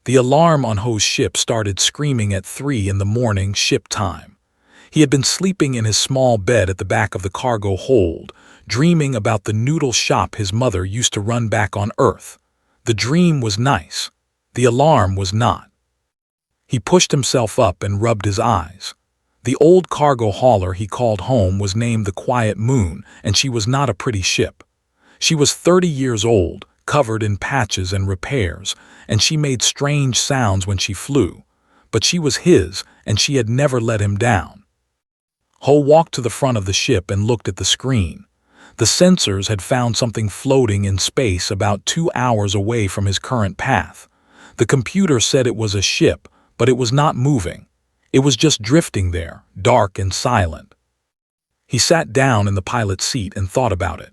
The alarm on Ho's ship started screaming at 3 in the morning ship time. He had been sleeping in his small bed at the back of the cargo hold, dreaming about the noodle shop his mother used to run back on Earth. The dream was nice. The alarm was not. He pushed himself up and rubbed his eyes. The old cargo hauler he called home was named the Quiet Moon, and she was not a pretty ship. She was 30 years old, covered in patches and repairs, and she made strange sounds when she flew. But she was his, and she had never let him down. Ho walked to the front of the ship and looked at the screen. The sensors had found something floating in space about 2 hours away from his current path. The computer said it was a ship, but it was not moving. It was just drifting there, dark and silent. He sat down in the pilot's seat and thought about it.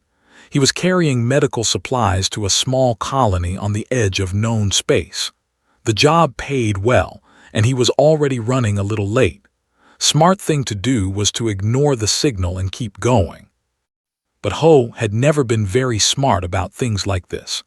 He was carrying medical supplies to a small colony on the edge of known space. The job paid well, and he was already running a little late. Smart thing to do was to ignore the signal and keep going. But Ho had never been very smart about things like this.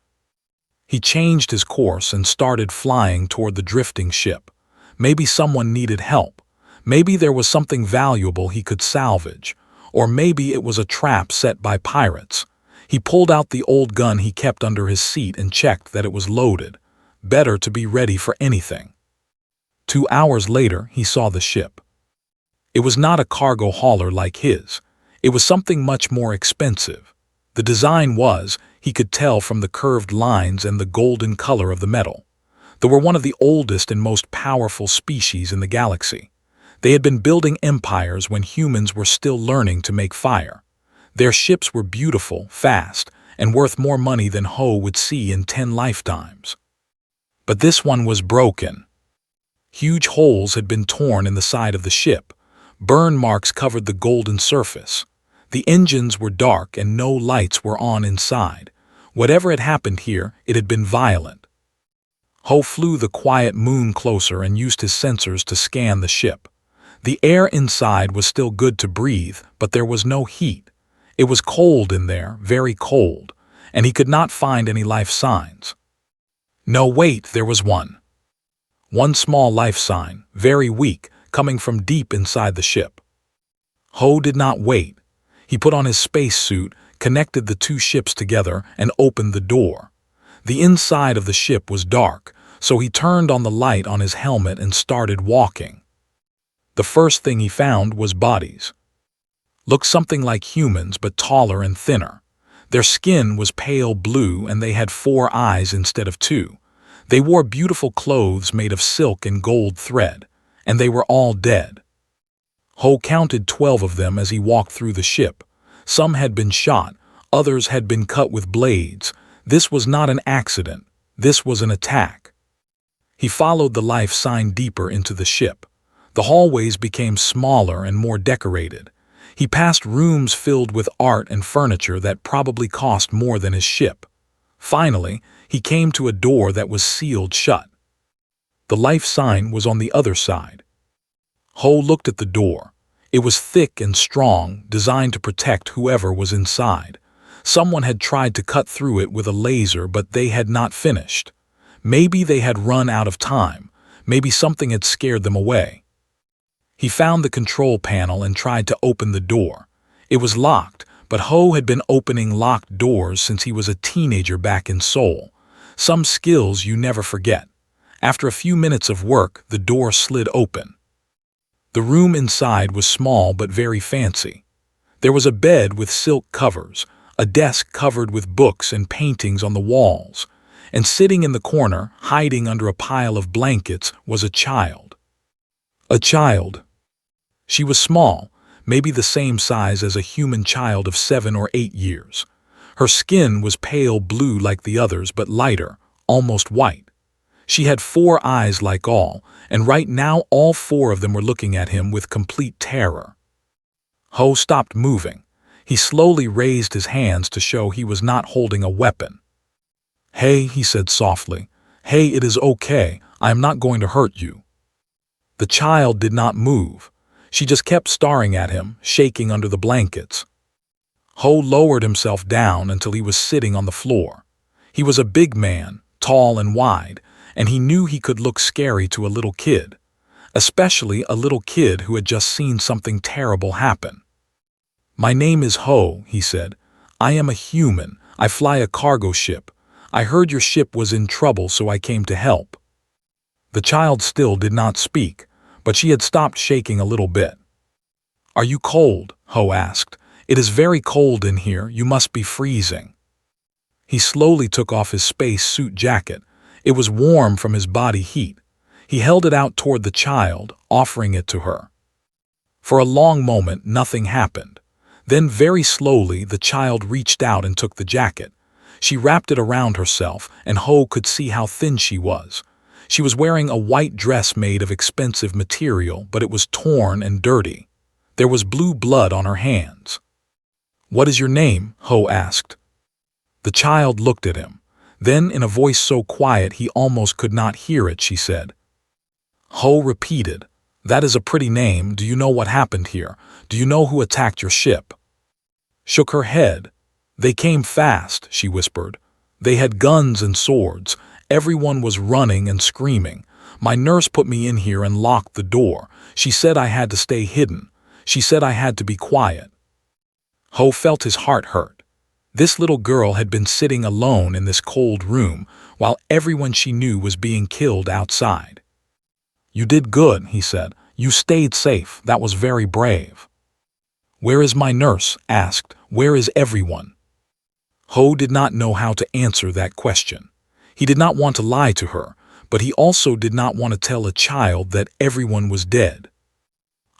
He changed his course and started flying toward the drifting ship. Maybe someone needed help. Maybe there was something valuable he could salvage. Or maybe it was a trap set by pirates. He pulled out the old gun he kept under his seat and checked that it was loaded. Better to be ready for anything. 2 hours later, he saw the ship. It was not a cargo hauler like his. It was something much more expensive. The design was, he could tell from the curved lines and the golden color of the metal. They were one of the oldest and most powerful species in the galaxy. They had been building empires when humans were still learning to make fire. Their ships were beautiful, fast, and worth more money than Ho would see in 10 lifetimes. But this one was broken. Huge holes had been torn in the side of the ship. Burn marks covered the golden surface. The engines were dark and no lights were on inside. Whatever had happened here, it had been violent. Ho flew the Quiet Moon closer and used his sensors to scan the ship. The air inside was still good to breathe, but there was no heat. It was cold in there, very cold, and he could not find any life signs. No, wait, there was one. One small life sign, very weak, coming from deep inside the ship. Ho did not wait. He put on his spacesuit, connected the 2 ships together, and opened the door. The inside of the ship was dark, so he turned on the light on his helmet and started walking. The first thing he found was bodies. Looked something like humans, but taller and thinner. Their skin was pale blue and they had 4 eyes instead of 2. They wore beautiful clothes made of silk and gold thread, and they were all dead. Ho counted 12 of them as he walked through the ship. Some had been shot, others had been cut with blades. This was not an accident. This was an attack. He followed the life sign deeper into the ship. The hallways became smaller and more decorated. He passed rooms filled with art and furniture that probably cost more than his ship. Finally, he came to a door that was sealed shut. The life sign was on the other side. Ho looked at the door. It was thick and strong, designed to protect whoever was inside. Someone had tried to cut through it with a laser, but they had not finished. Maybe they had run out of time. Maybe something had scared them away. He found the control panel and tried to open the door. It was locked, but Ho had been opening locked doors since he was a teenager back in Seoul. Some skills you never forget. After a few minutes of work, the door slid open. The room inside was small but very fancy. There was a bed with silk covers, a desk covered with books and paintings on the walls, and sitting in the corner, hiding under a pile of blankets, was a child. A child. She was small, maybe the same size as a human child of 7 or 8 years. Her skin was pale blue like the others, but lighter, almost white. She had 4 eyes like all, and right now all 4 of them were looking at him with complete terror. Ho stopped moving. He slowly raised his hands to show he was not holding a weapon. "Hey," he said softly. "Hey, it is okay. I am not going to hurt you." The child did not move. She just kept staring at him, shaking under the blankets. Ho lowered himself down until he was sitting on the floor. He was a big man, tall and wide, and he knew he could look scary to a little kid, especially a little kid who had just seen something terrible happen. "My name is Ho," he said. "I am a human. I fly a cargo ship. I heard your ship was in trouble, so I came to help." The child still did not speak, but she had stopped shaking a little bit. "Are you cold?" Ho asked. "It is very cold in here. You must be freezing." He slowly took off his space suit jacket. It was warm from his body heat. He held it out toward the child, offering it to her. For a long moment, nothing happened. Then, very slowly, the child reached out and took the jacket. She wrapped it around herself, and Ho could see how thin she was. She was wearing a white dress made of expensive material, but it was torn and dirty. There was blue blood on her hands. "What is your name?" Ho asked. The child looked at him. Then, in a voice so quiet he almost could not hear it, she said. Ho repeated, "That is a pretty name. Do you know what happened here? Do you know who attacked your ship?" Shook her head. "They came fast," she whispered. "They had guns and swords. Everyone was running and screaming. My nurse put me in here and locked the door. She said I had to stay hidden. She said I had to be quiet." Ho felt his heart hurt. This little girl had been sitting alone in this cold room while everyone she knew was being killed outside. "You did good," he said. "You stayed safe. That was very brave." "Where is my nurse?" asked. "Where is everyone?" Ho did not know how to answer that question. He did not want to lie to her, but he also did not want to tell a child that everyone was dead.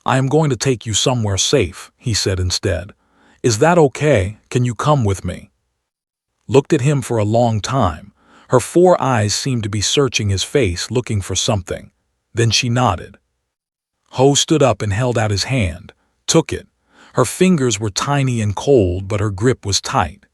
"I am going to take you somewhere safe," he said instead. "Is that okay? Can you come with me?" Looked at him for a long time. Her 4 eyes seemed to be searching his face, looking for something. Then she nodded. Ho stood up and held out his hand, took it. Her fingers were tiny and cold, but her grip was tight.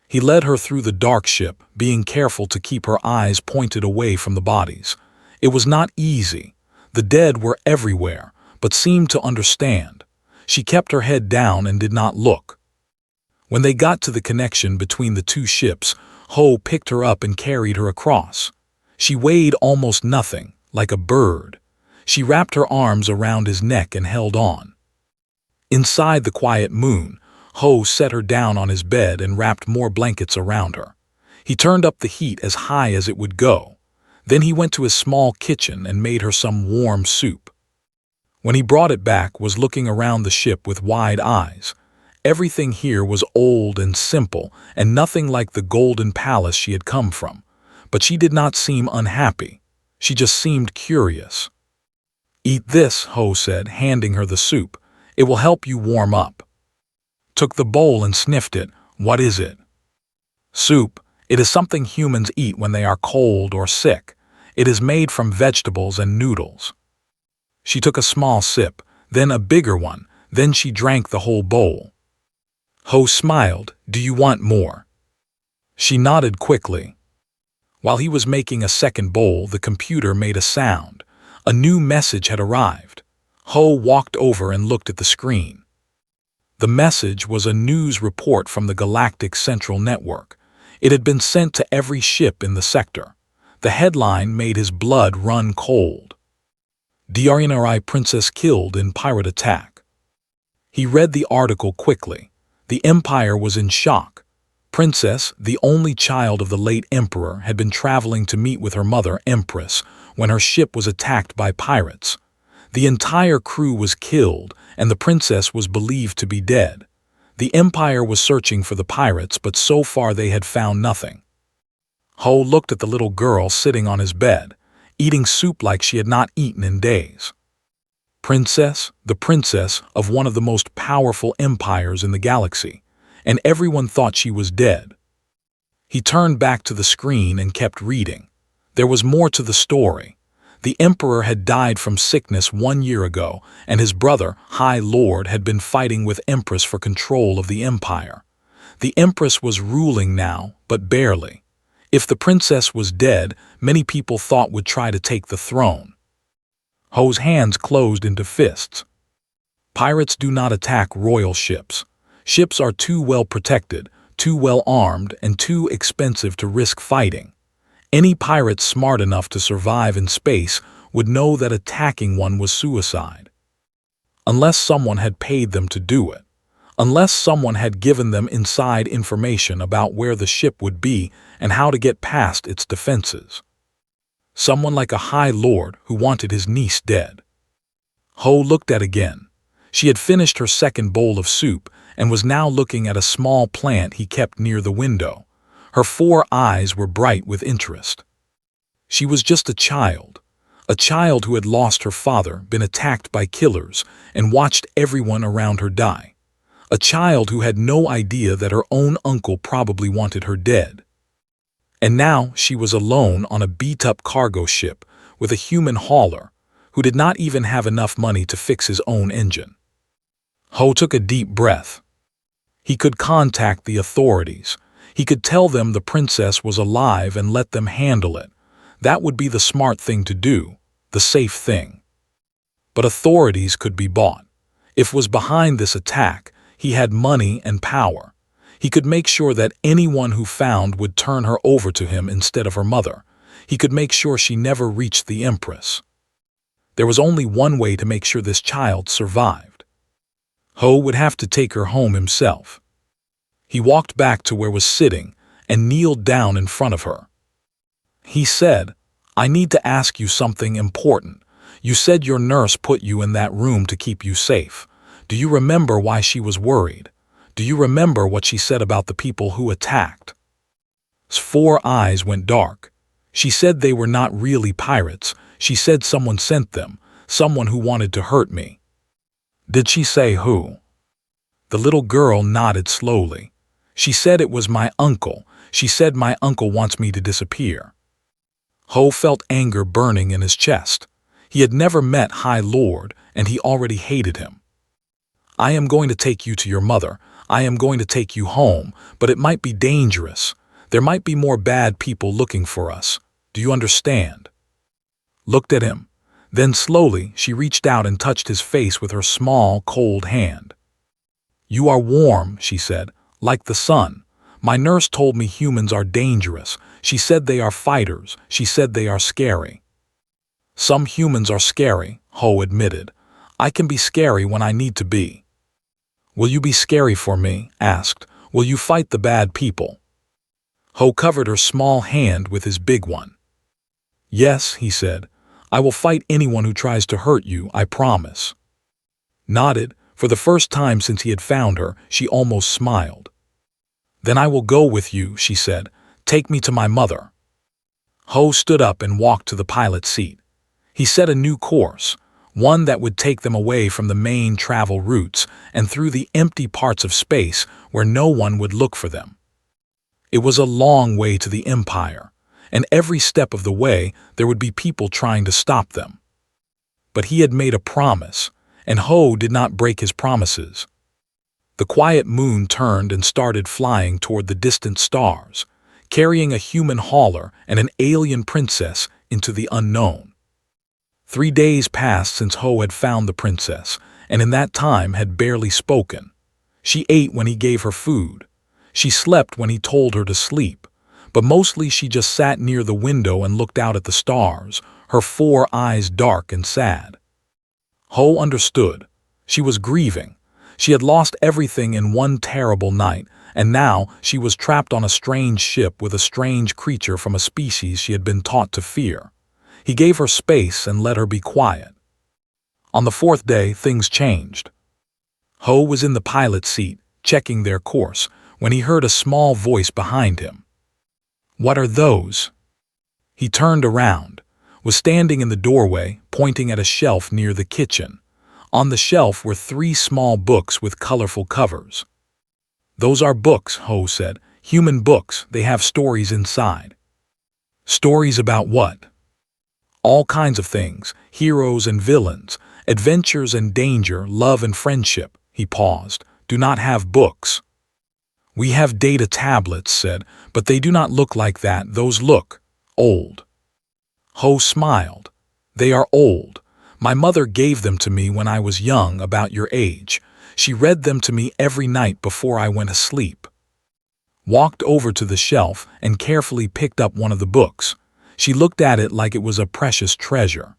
He led her through the dark ship, being careful to keep her eyes pointed away from the bodies. It was not easy. The dead were everywhere, but seemed to understand. She kept her head down and did not look. When they got to the connection between the 2 ships, Ho picked her up and carried her across. She weighed almost nothing, like a bird. She wrapped her arms around his neck and held on. Inside the quiet moon, Ho set her down on his bed and wrapped more blankets around her. He turned up the heat as high as it would go. Then he went to his small kitchen and made her some warm soup. When he brought it back, was looking around the ship with wide eyes. Everything here was old and simple, and nothing like the golden palace she had come from. But she did not seem unhappy. She just seemed curious. "Eat this," Ho said, handing her the soup. "It will help you warm up." Took the bowl and sniffed it. "What is it?" "Soup. It is something humans eat when they are cold or sick. It is made from vegetables and noodles." She took a small sip, then a bigger one, then she drank the whole bowl. Ho smiled. "Do you want more?" She nodded quickly. While he was making a second bowl, the computer made a sound. A new message had arrived. Ho walked over and looked at the screen. The message was a news report from the Galactic Central Network. It had been sent to every ship in the sector. The headline made his blood run cold. "DRNRI Princess Killed in Pirate Attack." He read the article quickly. The Empire was in shock. Princess, the only child of the late Emperor, had been traveling to meet with her mother, Empress, when her ship was attacked by pirates. The entire crew was killed, and the princess was believed to be dead. The Empire was searching for the pirates, but so far they had found nothing. Ho looked at the little girl sitting on his bed, eating soup like she had not eaten in days. Princess, the princess of one of the most powerful empires in the galaxy, and everyone thought she was dead. He turned back to the screen and kept reading. There was more to the story. The Emperor had died from sickness 1 year ago, and his brother, High Lord, had been fighting with Empress for control of the Empire. The Empress was ruling now, but barely. If the princess was dead, many people thought would try to take the throne. Ho's hands closed into fists. Pirates do not attack royal ships. Ships are too well protected, too well armed, and too expensive to risk fighting. Any pirate smart enough to survive in space would know that attacking one was suicide. Unless someone had paid them to do it. Unless someone had given them inside information about where the ship would be and how to get past its defenses. Someone like a high lord who wanted his niece dead. Ho looked at again. She had finished her second bowl of soup and was now looking at a small plant he kept near the window. Her 4 eyes were bright with interest. She was just a child who had lost her father, been attacked by killers, and watched everyone around her die. A child who had no idea that her own uncle probably wanted her dead. And now she was alone on a beat-up cargo ship with a human hauler who did not even have enough money to fix his own engine. Ho took a deep breath. He could contact the authorities. He could tell them the princess was alive and let them handle it. That would be the smart thing to do, the safe thing. But authorities could be bought. If was behind this attack, he had money and power. He could make sure that anyone who found would turn her over to him instead of her mother. He could make sure she never reached the Empress. There was only one way to make sure this child survived. Ho would have to take her home himself. He walked back to where was sitting and kneeled down in front of her. He said, "I need to ask you something important. You said your nurse put you in that room to keep you safe. Do you remember why she was worried? Do you remember what she said about the people who attacked?" His 4 eyes went dark. She said they were not really pirates. She said someone sent them, someone who wanted to hurt me. Did she say who? The little girl nodded slowly. She said it was my uncle. She said my uncle wants me to disappear. Ho felt anger burning in his chest. He had never met High Lord, and he already hated him. "I am going to take you to your mother. I am going to take you home, but it might be dangerous. There might be more bad people looking for us. Do you understand?" Looked at him. Then slowly she reached out and touched his face with her small, cold hand. "You are warm," she said, "like the sun. My nurse told me humans are dangerous. She said they are fighters. She said they are scary." "Some humans are scary," Ho admitted. "I can be scary when I need to be." "Will you be scary for me?" asked. "Will you fight the bad people?" Ho covered her small hand with his big one. "Yes," he said. "I will fight anyone who tries to hurt you, I promise." Nodded. For the first time since he had found her, she almost smiled. "Then I will go with you," she said. "Take me to my mother." Ho stood up and walked to the pilot's seat. He set a new course, one that would take them away from the main travel routes and through the empty parts of space where no one would look for them. It was a long way to the Empire, and every step of the way there would be people trying to stop them. But he had made a promise, and Ho did not break his promises. The quiet moon turned and started flying toward the distant stars, carrying a human hauler and an alien princess into the unknown. 3 days passed since Ho had found the princess, and in that time had barely spoken. She ate when he gave her food. She slept when he told her to sleep, but mostly she just sat near the window and looked out at the stars, her 4 eyes dark and sad. Ho understood. She was grieving. She had lost everything in one terrible night, and now she was trapped on a strange ship with a strange creature from a species she had been taught to fear. He gave her space and let her be quiet. On the 4th day, things changed. Ho was in the pilot's seat, checking their course, when he heard a small voice behind him. "What are those?" He turned around, was standing in the doorway, pointing at a shelf near the kitchen. On the shelf were 3 small books with colorful covers. "Those are books," Ho said. "Human books. They have stories inside." "Stories about what?" "All kinds of things, heroes and villains, adventures and danger, love and friendship." He paused. "Do not have books." "We have data tablets," said, "but they do not look like that. Those look old." Ho smiled. "They are old. My mother gave them to me when I was young, about your age. She read them to me every night before I went to sleep." walked over to the shelf and carefully picked up one of the books. She looked at it like it was a precious treasure.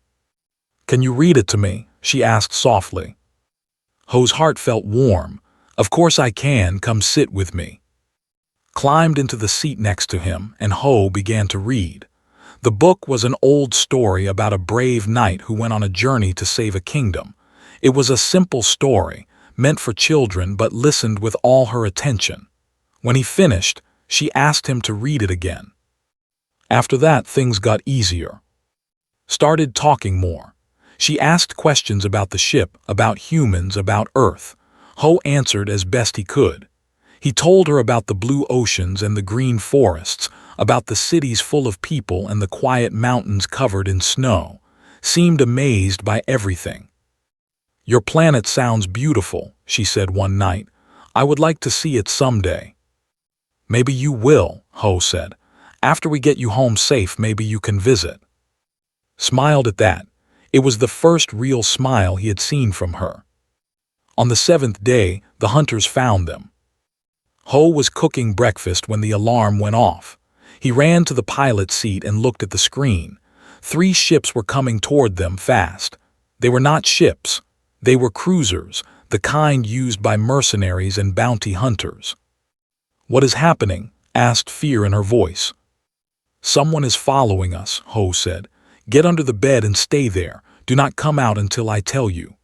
"Can you read it to me?" she asked softly. Ho's heart felt warm. "Of course I can, come sit with me." Climbed into the seat next to him, and Ho began to read. The book was an old story about a brave knight who went on a journey to save a kingdom. It was a simple story, meant for children, but listened with all her attention. When he finished, she asked him to read it again. After that, things got easier. Started talking more. She asked questions about the ship, about humans, about Earth. Ho answered as best he could. He told her about the blue oceans and the green forests, about the cities full of people and the quiet mountains covered in snow. Seemed amazed by everything. "Your planet sounds beautiful," she said one night. "I would like to see it someday." "Maybe you will," Ho said. "After we get you home safe, maybe you can visit." Smiled at that. It was the first real smile he had seen from her. On the 7th day, the hunters found them. Ho was cooking breakfast when the alarm went off. He ran to the pilot's seat and looked at the screen. 3 ships were coming toward them fast. They were not ships. They were cruisers, the kind used by mercenaries and bounty hunters. "What is happening?" asked fear in her voice. "Someone is following us," Ho said. "Get under the bed and stay there. Do not come out until I tell you."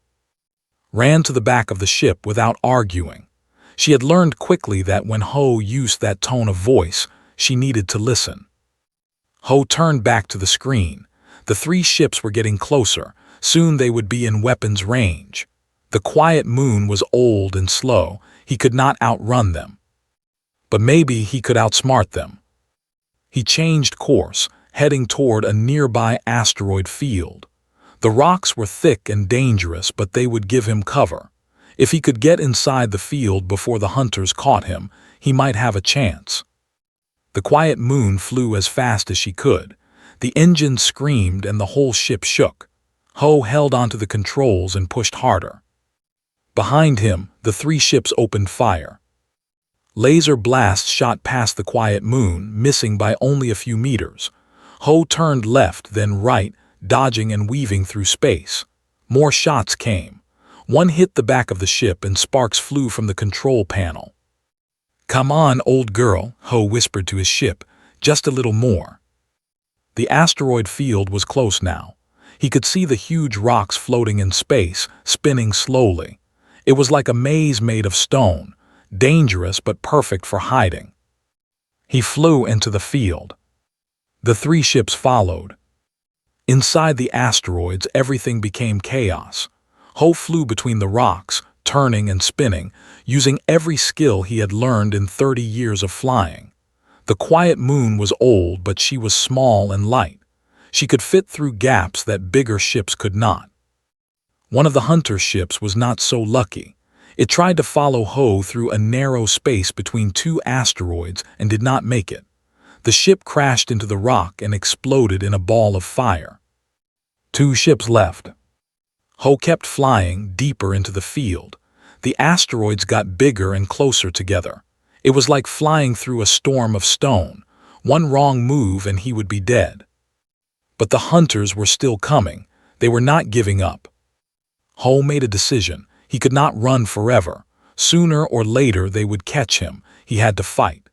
Ran to the back of the ship without arguing. She had learned quickly that when Ho used that tone of voice, she needed to listen. Ho turned back to the screen. The 3 ships were getting closer. Soon they would be in weapons range. The quiet moon was old and slow. He could not outrun them. But maybe he could outsmart them. He changed course, heading toward a nearby asteroid field. The rocks were thick and dangerous, but they would give him cover. If he could get inside the field before the hunters caught him, he might have a chance. The quiet moon flew as fast as she could. The engine screamed and the whole ship shook. Ho held onto the controls and pushed harder. Behind him, the 3 ships opened fire. Laser blasts shot past the quiet moon, missing by only a few meters. Ho turned left, then right, dodging and weaving through space. More shots came. One hit the back of the ship and sparks flew from the control panel. "Come on, old girl," Ho whispered to his ship. "Just a little more." The asteroid field was close now. He could see the huge rocks floating in space, spinning slowly. It was like a maze made of stone, dangerous but perfect for hiding. He flew into the field. The 3 ships followed. Inside the asteroids, everything became chaos. Ho flew between the rocks, turning and spinning, using every skill he had learned in 30 years of flying. The quiet moon was old, but she was small and light. She could fit through gaps that bigger ships could not. One of the hunter ships was not so lucky. It tried to follow Ho through a narrow space between 2 asteroids and did not make it. The ship crashed into the rock and exploded in a ball of fire. 2 ships left. Ho kept flying deeper into the field. The asteroids got bigger and closer together. It was like flying through a storm of stone. One wrong move and he would be dead. But the hunters were still coming. They were not giving up. Ho made a decision. He could not run forever. Sooner or later they would catch him. He had to fight.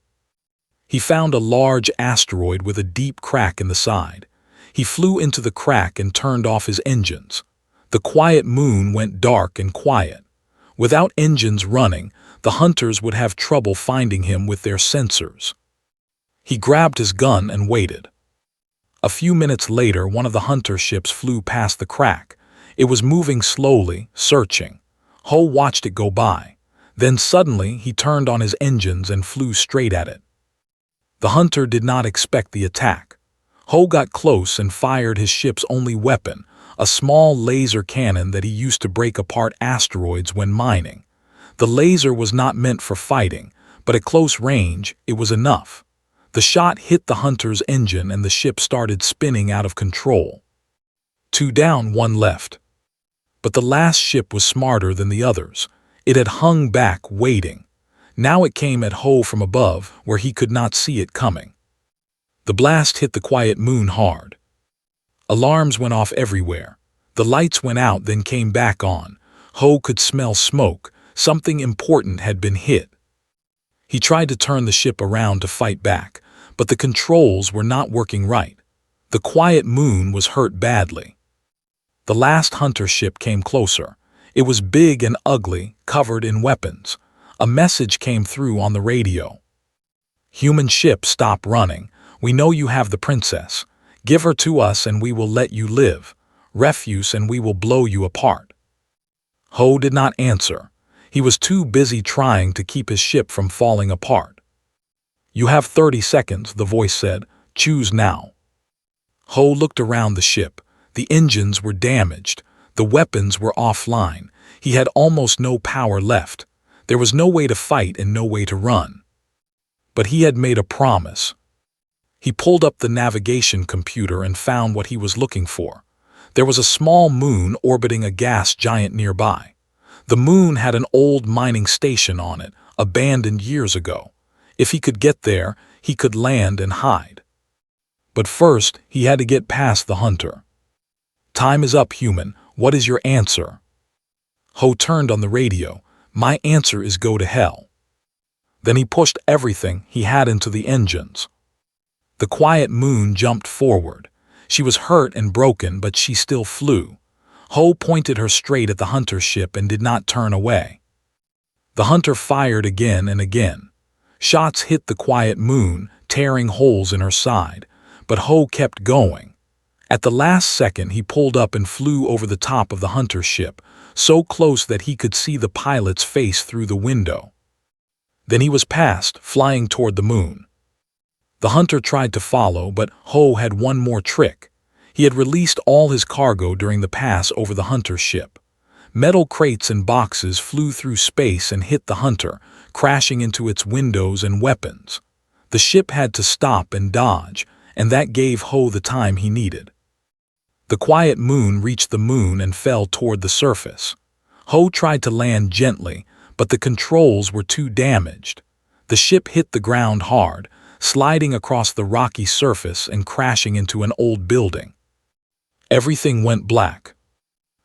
He found a large asteroid with a deep crack in the side. He flew into the crack and turned off his engines. The quiet moon went dark and quiet. Without engines running, the hunters would have trouble finding him with their sensors. He grabbed his gun and waited. A few minutes later, one of the hunter ships flew past the crack. It was moving slowly, searching. Ho watched it go by. Then suddenly he turned on his engines and flew straight at it. The hunter did not expect the attack. Ho got close and fired his ship's only weapon, a small laser cannon that he used to break apart asteroids when mining. The laser was not meant for fighting, but at close range, it was enough. The shot hit the hunter's engine and the ship started spinning out of control. 2 down, 1 left. But the last ship was smarter than the others. It had hung back, waiting. Now it came at Ho from above, where he could not see it coming. The blast hit the quiet moon hard. Alarms went off everywhere. The lights went out, then came back on. Ho could smell smoke. Something important had been hit. He tried to turn the ship around to fight back, but the controls were not working right. The quiet moon was hurt badly. The last hunter ship came closer. It was big and ugly, covered in weapons. A message came through on the radio. "Human ship, stop running. We know you have the princess. Give her to us and we will let you live. Refuse and we will blow you apart." Ho did not answer. He was too busy trying to keep his ship from falling apart. "You have 30 seconds, the voice said. Choose now." Ho looked around the ship. The engines were damaged. The weapons were offline. He had almost no power left. There was no way to fight and no way to run. But he had made a promise. He pulled up the navigation computer and found what he was looking for. There was a small moon orbiting a gas giant nearby. The moon had an old mining station on it, abandoned years ago. If he could get there, he could land and hide. But first, he had to get past the hunter. "Time is up, human. What is your answer?" Ho turned on the radio. "My answer is go to hell." Then he pushed everything he had into the engines. The quiet moon jumped forward. She was hurt and broken, but she still flew. Ho pointed her straight at the hunter ship and did not turn away. The hunter fired again and again. Shots hit the quiet moon, tearing holes in her side, but Ho kept going. At the last second, he pulled up and flew over the top of the hunter ship, so close that he could see the pilot's face through the window. Then he was past, flying toward the moon. The hunter tried to follow, but Ho had one more trick. He had released all his cargo during the pass over the hunter ship. Metal crates and boxes flew through space and hit the hunter, crashing into its windows and weapons. The ship had to stop and dodge, and that gave Ho the time he needed. The quiet moon reached the moon and fell toward the surface. Ho tried to land gently, but the controls were too damaged. The ship hit the ground hard, sliding across the rocky surface and crashing into an old building. Everything went black.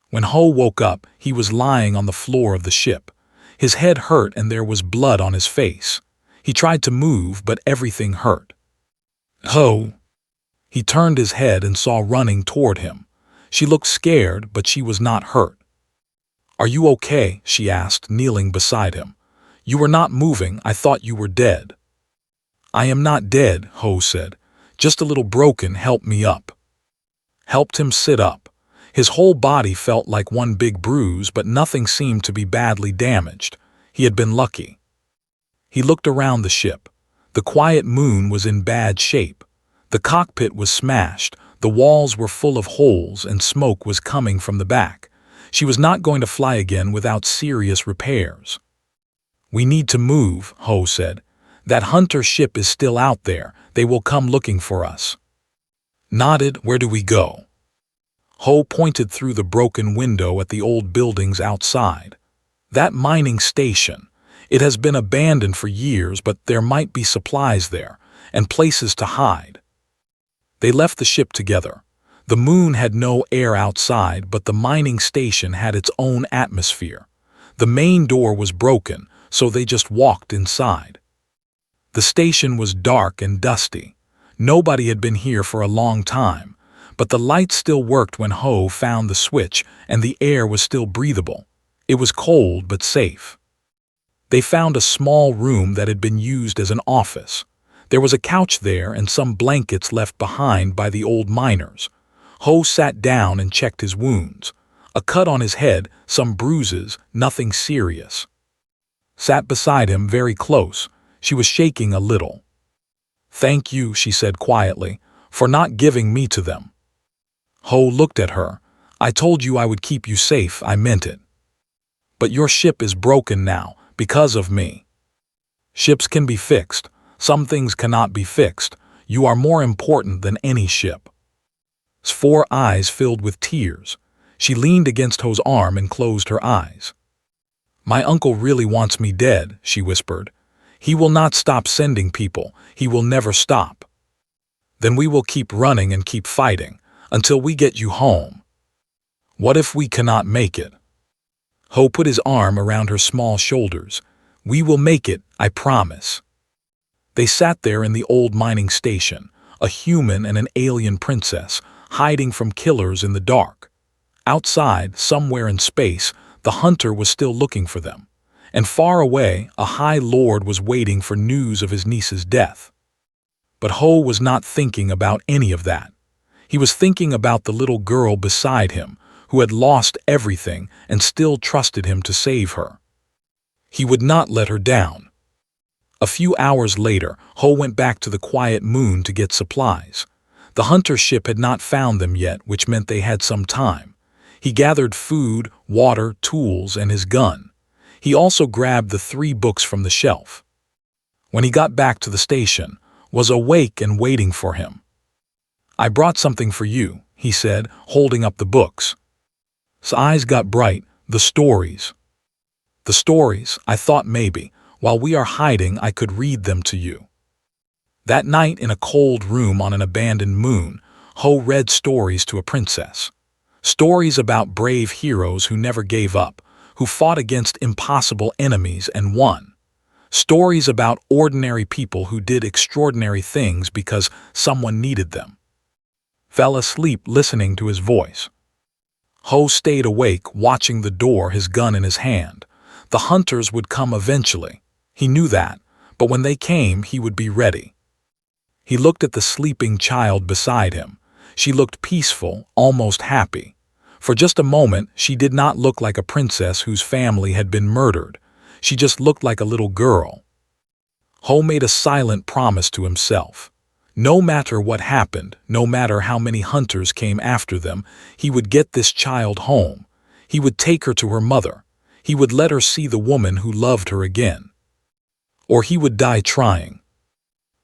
When Ho woke up, he was lying on the floor of the ship. His head hurt and there was blood on his face. He tried to move, but everything hurt. "Ho!" He turned his head and saw running toward him. She looked scared, but she was not hurt. "Are you okay?" she asked, kneeling beside him. "You were not moving. I thought you were dead." "I am not dead," Ho said. "Just a little broken. Help me up." Helped him sit up. His whole body felt like one big bruise, but nothing seemed to be badly damaged. He had been lucky. He looked around the ship. The quiet moon was in bad shape. The cockpit was smashed, the walls were full of holes, and smoke was coming from the back. She was not going to fly again without serious repairs. "We need to move," Ho said. "That hunter ship is still out there. They will come looking for us." Nodded. "Where do we go?" Ho pointed through the broken window at the old buildings outside. "That mining station. It has been abandoned for years, but there might be supplies there, and places to hide." They left the ship together. The moon had no air outside, but the mining station had its own atmosphere. The main door was broken, so they just walked inside. The station was dark and dusty. Nobody had been here for a long time, but the lights still worked when Ho found the switch, and the air was still breathable. It was cold but safe. They found a small room that had been used as an office. There was a couch there and some blankets left behind by the old miners. Ho sat down and checked his wounds. A cut on his head, some bruises, nothing serious. Sat beside him very close. She was shaking a little. "Thank you," she said quietly, "for not giving me to them." Ho looked at her. "I told you I would keep you safe. I meant it. But your ship is broken now, because of me. Ships can be fixed. Some things cannot be fixed. You are more important than any ship." His 4 eyes filled with tears. She leaned against Ho's arm and closed her eyes. "My uncle really wants me dead," she whispered. He will not stop sending people. He will never stop. Then we will keep running and keep fighting until we get you home. What if we cannot make it? Ho put his arm around her small shoulders. We will make it, I promise. They sat there in the old mining station, a human and an alien princess, hiding from killers in the dark. Outside, somewhere in space, the hunter was still looking for them. And far away, a high lord was waiting for news of his niece's death. But Ho was not thinking about any of that. He was thinking about the little girl beside him, who had lost everything and still trusted him to save her. He would not let her down. A few hours later, Ho went back to the quiet moon to get supplies. The hunter ship had not found them yet, which meant they had some time. He gathered food, water, tools, and his gun. He also grabbed the 3 books from the shelf. When he got back to the station, was awake and waiting for him. I brought something for you, he said, holding up the books. His eyes got bright. The stories. The stories, I thought maybe, while we are hiding, I could read them to you. That night in a cold room on an abandoned moon, Ho read stories to a princess. Stories about brave heroes who never gave up, who fought against impossible enemies and won. Stories about ordinary people who did extraordinary things because someone needed them. Fell asleep listening to his voice. Ho stayed awake, watching the door, his gun in his hand. The hunters would come eventually. He knew that, but when they came, he would be ready. He looked at the sleeping child beside him. She looked peaceful, almost happy. For just a moment, she did not look like a princess whose family had been murdered. She just looked like a little girl. Ho made a silent promise to himself. No matter what happened, no matter how many hunters came after them, he would get this child home. He would take her to her mother. He would let her see the woman who loved her again. Or he would die trying.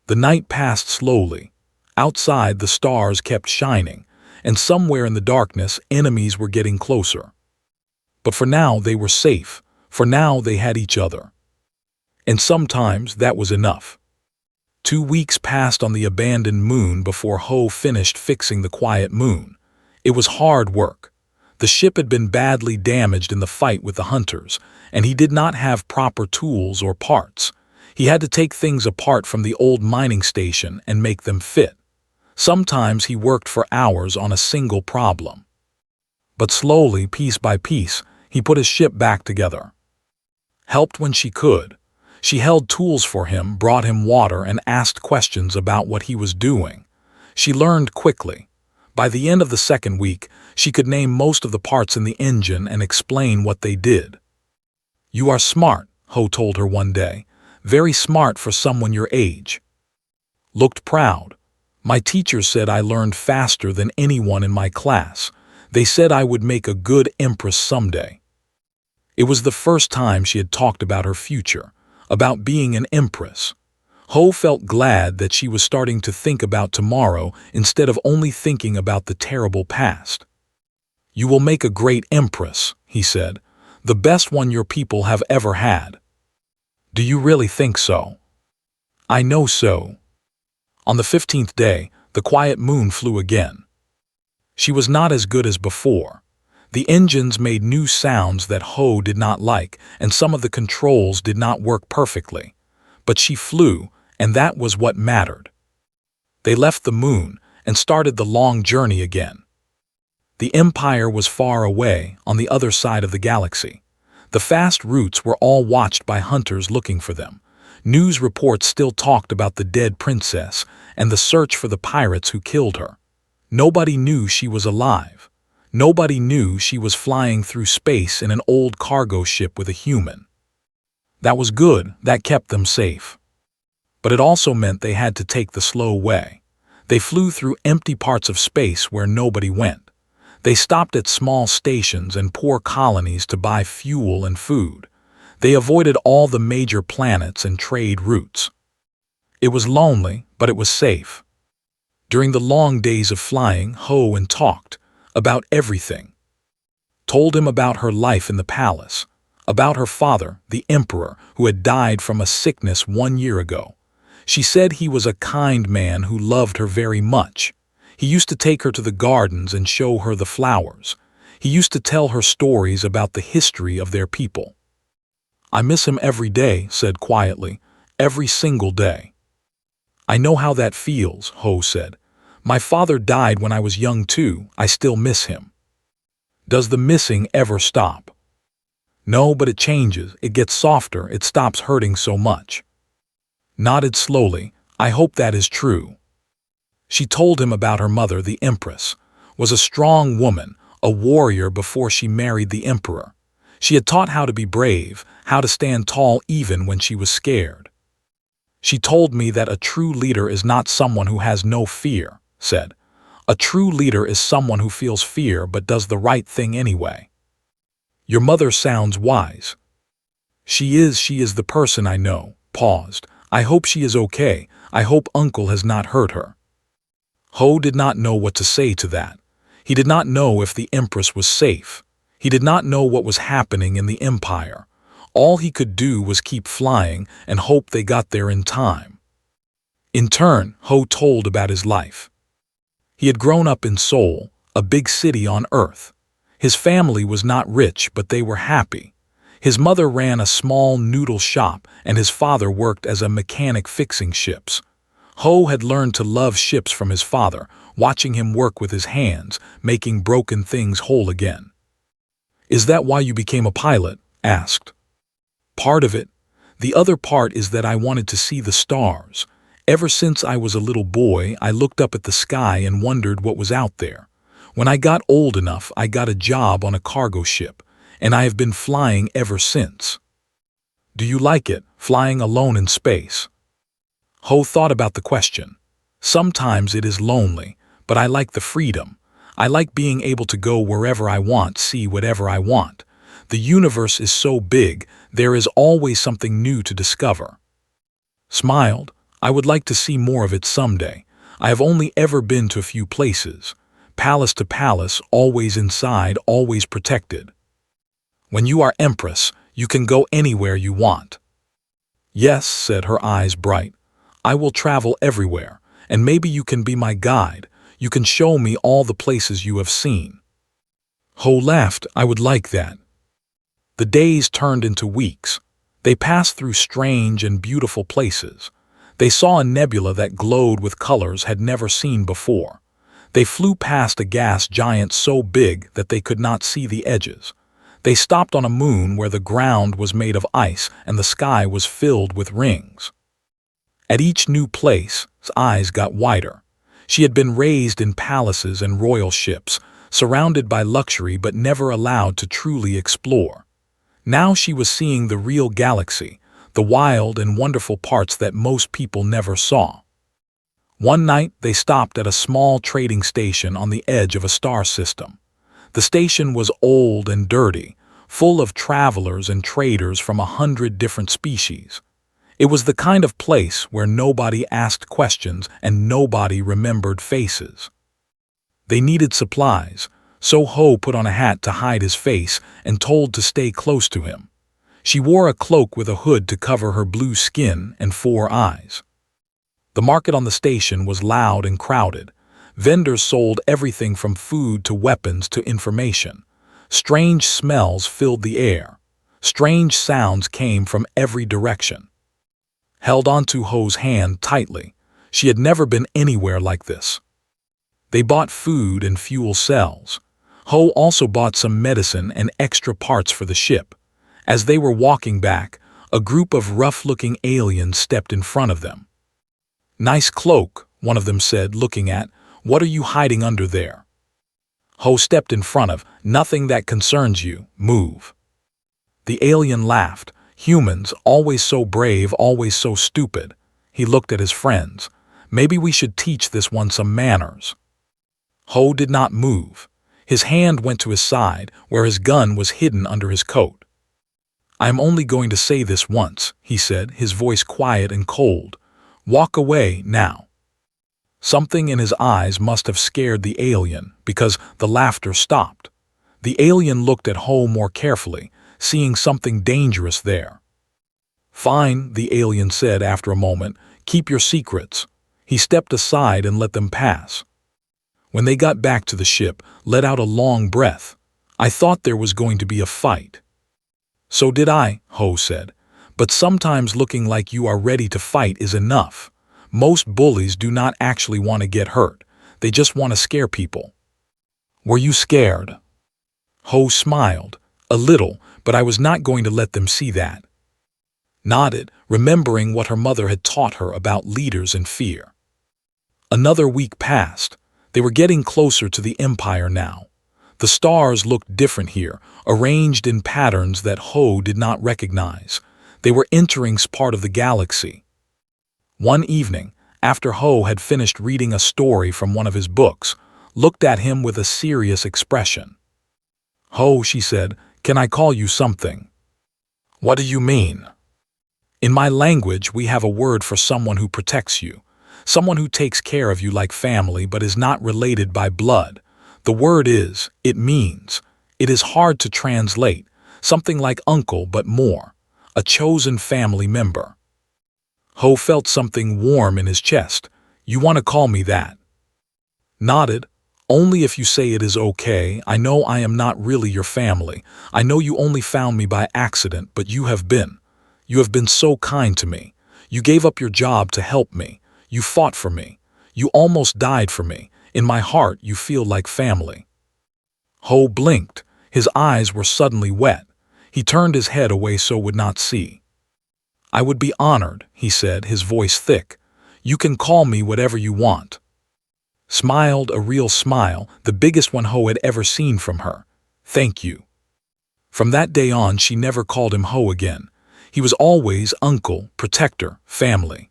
The night passed slowly. Outside, the stars kept shining, and somewhere in the darkness, enemies were getting closer. But for now, they were safe. For now, they had each other. And sometimes that was enough. 2 weeks passed on the abandoned moon before Ho finished fixing the quiet moon. It was hard work. The ship had been badly damaged in the fight with the hunters, and he did not have proper tools or parts. He had to take things apart from the old mining station and make them fit. Sometimes he worked for hours on a single problem. But slowly, piece by piece, he put his ship back together. Helped when she could. She held tools for him, brought him water, and asked questions about what he was doing. She learned quickly. By the end of the 2nd week, she could name most of the parts in the engine and explain what they did. You are smart, Ho told her one day. Very smart for someone your age. Looked proud. My teachers said I learned faster than anyone in my class. They said I would make a good empress someday. It was the first time she had talked about her future, about being an empress. Ho felt glad that she was starting to think about tomorrow instead of only thinking about the terrible past. You will make a great empress, he said, the best one your people have ever had. Do you really think so? I know so. On the 15th day, the quiet moon flew again. She was not as good as before. The engines made new sounds that Ho did not like, and some of the controls did not work perfectly. But she flew, and that was what mattered. They left the moon and started the long journey again. The Empire was far away, on the other side of the galaxy. The fast routes were all watched by hunters looking for them. News reports still talked about the dead princess and the search for the pirates who killed her. Nobody knew she was alive. Nobody knew she was flying through space in an old cargo ship with a human. That was good, that kept them safe. But it also meant they had to take the slow way. They flew through empty parts of space where nobody went. They stopped at small stations and poor colonies to buy fuel and food. They avoided all the major planets and trade routes. It was lonely, but it was safe. During the long days of flying, Ho and talked about everything. Told him about her life in the palace, about her father, the emperor, who had died from a sickness 1 year ago. She said he was a kind man who loved her very much. He used to take her to the gardens and show her the flowers. He used to tell her stories about the history of their people. "I miss him every day," said quietly, "every single day." "I know how that feels," Ho said. "My father died when I was young too. I still miss him." "Does the missing ever stop?" "No, but it changes. It gets softer. It stops hurting so much." Nodded slowly. "I hope that is true." She told him about her mother, the Empress, was a strong woman, a warrior before she married the emperor. She had taught how to be brave, how to stand tall even when she was scared. "She told me that a true leader is not someone who has no fear," said. "A true leader is someone who feels fear but does the right thing anyway." "Your mother sounds wise." She is the person I know." Paused. "I hope she is okay. I hope Uncle has not hurt her." Ho did not know what to say to that. He did not know if the Empress was safe. He did not know what was happening in the Empire. All he could do was keep flying and hope they got there in time. In turn, Ho told about his life. He had grown up in Seoul, a big city on Earth. His family was not rich, but they were happy. His mother ran a small noodle shop, and his father worked as a mechanic fixing ships. Ho had learned to love ships from his father, watching him work with his hands, making broken things whole again. "Is that why you became a pilot?" asked. "Part of it. The other part is that I wanted to see the stars. Ever since I was a little boy, I looked up at the sky and wondered what was out there. When I got old enough, I got a job on a cargo ship, and I have been flying ever since." "Do you like it, flying alone in space?" Ho thought about the question. "Sometimes it is lonely, but I like the freedom. I like being able to go wherever I want, see whatever I want. The universe is so big, there is always something new to discover." Smiled. "I would like to see more of it someday. I have only ever been to a few places. Palace to palace, always inside, always protected." "When you are Empress, you can go anywhere you want." "Yes," said her eyes bright. "I will travel everywhere, and maybe you can be my guide. You can show me all the places you have seen." Ho laughed. "I would like that." The days turned into weeks. They passed through strange and beautiful places. They saw a nebula that glowed with colors had never seen before. They flew past a gas giant so big that they could not see the edges. They stopped on a moon where the ground was made of ice and the sky was filled with rings. At each new place, his eyes got wider. She had been raised in palaces and royal ships, surrounded by luxury but never allowed to truly explore. Now she was seeing the real galaxy, the wild and wonderful parts that most people never saw. One night, they stopped at a small trading station on the edge of a star system. The station was old and dirty, full of travelers and traders from 100 different species. It was the kind of place where nobody asked questions and nobody remembered faces. They needed supplies, so Ho put on a hat to hide his face and told to stay close to him. She wore a cloak with a hood to cover her blue skin and 4 eyes. The market on the station was loud and crowded. Vendors sold everything from food to weapons to information. Strange smells filled the air. Strange sounds came from every direction. Held onto Ho's hand tightly. She had never been anywhere like this. They bought food and fuel cells. Ho also bought some medicine and extra parts for the ship. As they were walking back, a group of rough-looking aliens stepped in front of them. "Nice cloak," one of them said, looking at. "What are you hiding under there?" Ho stepped in front of. "Nothing that concerns you. Move." The alien laughed. "Humans, always so brave, always so stupid." He looked at his friends. "Maybe we should teach this one some manners." Ho did not move. His hand went to his side, where his gun was hidden under his coat. "I am only going to say this once," he said, his voice quiet and cold. "Walk away, now." Something in his eyes must have scared the alien, because the laughter stopped. The alien looked at Ho more carefully, seeing something dangerous there. "Fine," the alien said after a moment. "Keep your secrets." He stepped aside and let them pass. When they got back to the ship, let out a long breath. "I thought there was going to be a fight." "So did I," Ho said. "But sometimes looking like you are ready to fight is enough. Most bullies do not actually want to get hurt. They just want to scare people." "Were you scared?" Ho smiled. "A little, but I was not going to let them see that." Nodded, remembering what her mother had taught her about leaders and fear. Another week passed. They were getting closer to the Empire now. The stars looked different here, arranged in patterns that Ho did not recognize. They were entering part of the galaxy. One evening, after Ho had finished reading a story from one of his books, looked at him with a serious expression. "Ho," she said, "can I call you something?" "What do you mean?" "In my language, we have a word for someone who protects you. Someone who takes care of you like family but is not related by blood. The word is, it means. It is hard to translate. Something like uncle but more. A chosen family member." Ho felt something warm in his chest. "You want to call me that?" Nodded. "Only if you say it is okay. I know I am not really your family. I know you only found me by accident, but you have been. You have been so kind to me. You gave up your job to help me. You fought for me. You almost died for me. In my heart, you feel like family." Ho blinked. His eyes were suddenly wet. He turned his head away so would not see. "I would be honored," he said, his voice thick. "You can call me whatever you want." Smiled a real smile, the biggest one Ho had ever seen from her. "Thank you." From that day on, she never called him Ho again. He was always uncle, protector, family.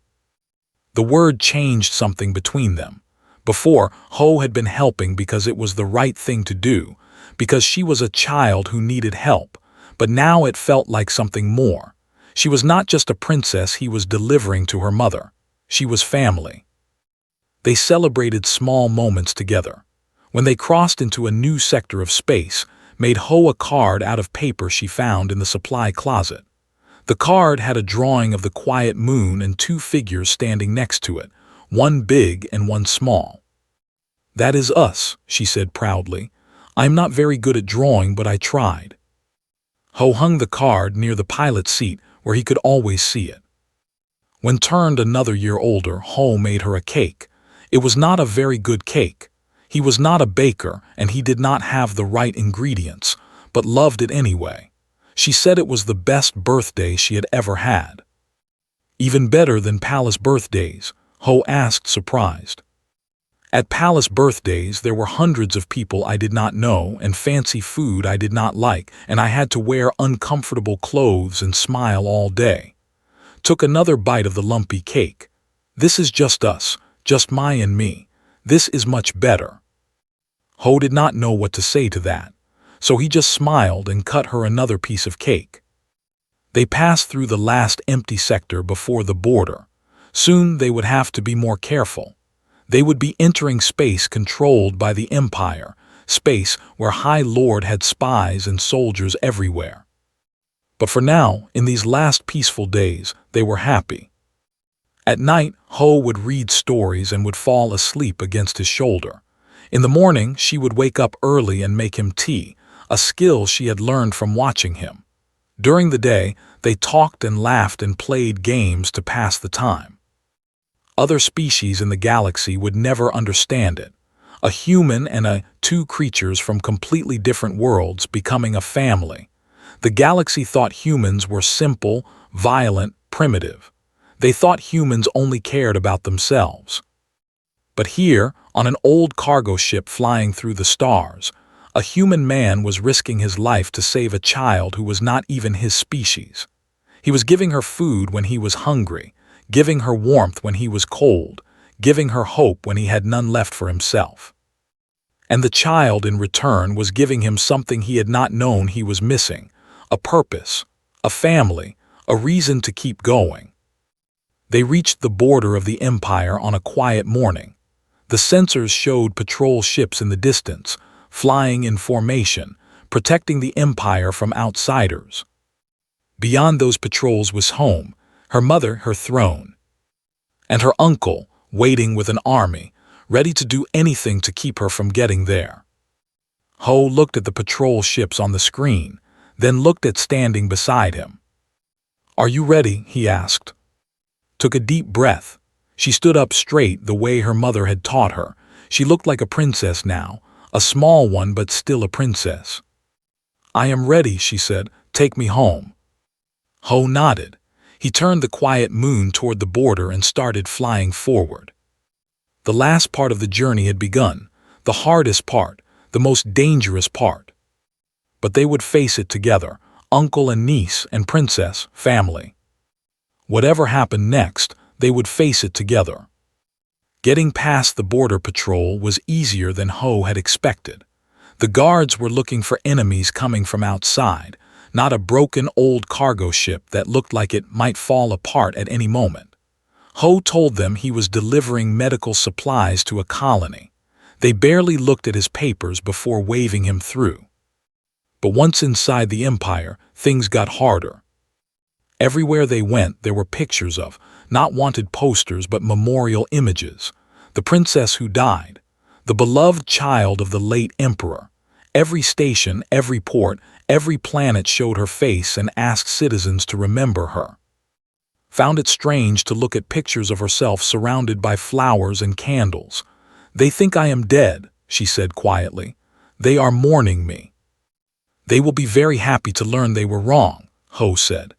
The word changed something between them. Before, Ho had been helping because it was the right thing to do, because she was a child who needed help, but now it felt like something more. She was not just a princess he was delivering to her mother. She was family. They celebrated small moments together. When they crossed into a new sector of space, made Ho a card out of paper she found in the supply closet. The card had a drawing of the quiet moon and two figures standing next to it, one big and one small. "That is us," she said proudly. "I am not very good at drawing, but I tried." Ho hung the card near the pilot's seat where he could always see it. When turned another year older, Ho made her a cake. It was not a very good cake. He was not a baker, and he did not have the right ingredients, but loved it anyway. She said it was the best birthday she had ever had. "Even better than palace birthdays?" Ho asked, surprised. "At palace birthdays there were hundreds of people I did not know and fancy food I did not like, and I had to wear uncomfortable clothes and smile all day." Took another bite of the lumpy cake. "This is just us, just my and me. This is much better." Ho did not know what to say to that, so he just smiled and cut her another piece of cake. They passed through the last empty sector before the border. Soon they would have to be more careful. They would be entering space controlled by the Empire, space where High Lord had spies and soldiers everywhere. But for now, in these last peaceful days, they were happy. At night, Ho would read stories and would fall asleep against his shoulder. In the morning, she would wake up early and make him tea, a skill she had learned from watching him. During the day, they talked and laughed and played games to pass the time. Other species in the galaxy would never understand it. A human and two creatures from completely different worlds becoming a family. The galaxy thought humans were simple, violent, primitive. They thought humans only cared about themselves. But here, on an old cargo ship flying through the stars, a human man was risking his life to save a child who was not even his species. He was giving her food when he was hungry, giving her warmth when he was cold, giving her hope when he had none left for himself. And the child, in return, was giving him something he had not known he was missing, a purpose, a family, a reason to keep going. They reached the border of the Empire on a quiet morning. The sensors showed patrol ships in the distance, flying in formation, protecting the Empire from outsiders. Beyond those patrols was home, her mother, her throne, and her uncle, waiting with an army, ready to do anything to keep her from getting there. Ho looked at the patrol ships on the screen, then looked at standing beside him. "Are you ready?" he asked. Took a deep breath. She stood up straight the way her mother had taught her. She looked like a princess now, a small one but still a princess. "I am ready," she said. "Take me home." Ho nodded. He turned the quiet moon toward the border and started flying forward. The last part of the journey had begun, the hardest part, the most dangerous part. But they would face it together, uncle and niece and princess, family. Whatever happened next, they would face it together. Getting past the border patrol was easier than Ho had expected. The guards were looking for enemies coming from outside, not a broken old cargo ship that looked like it might fall apart at any moment. Ho told them he was delivering medical supplies to a colony. They barely looked at his papers before waving him through. But once inside the Empire, things got harder. Everywhere they went, there were pictures of, not wanted posters but memorial images. The princess who died, the beloved child of the late emperor. Every station, every port, every planet showed her face and asked citizens to remember her. Found it strange to look at pictures of herself surrounded by flowers and candles. "They think I am dead," she said quietly. "They are mourning me." "They will be very happy to learn they were wrong," Ho said.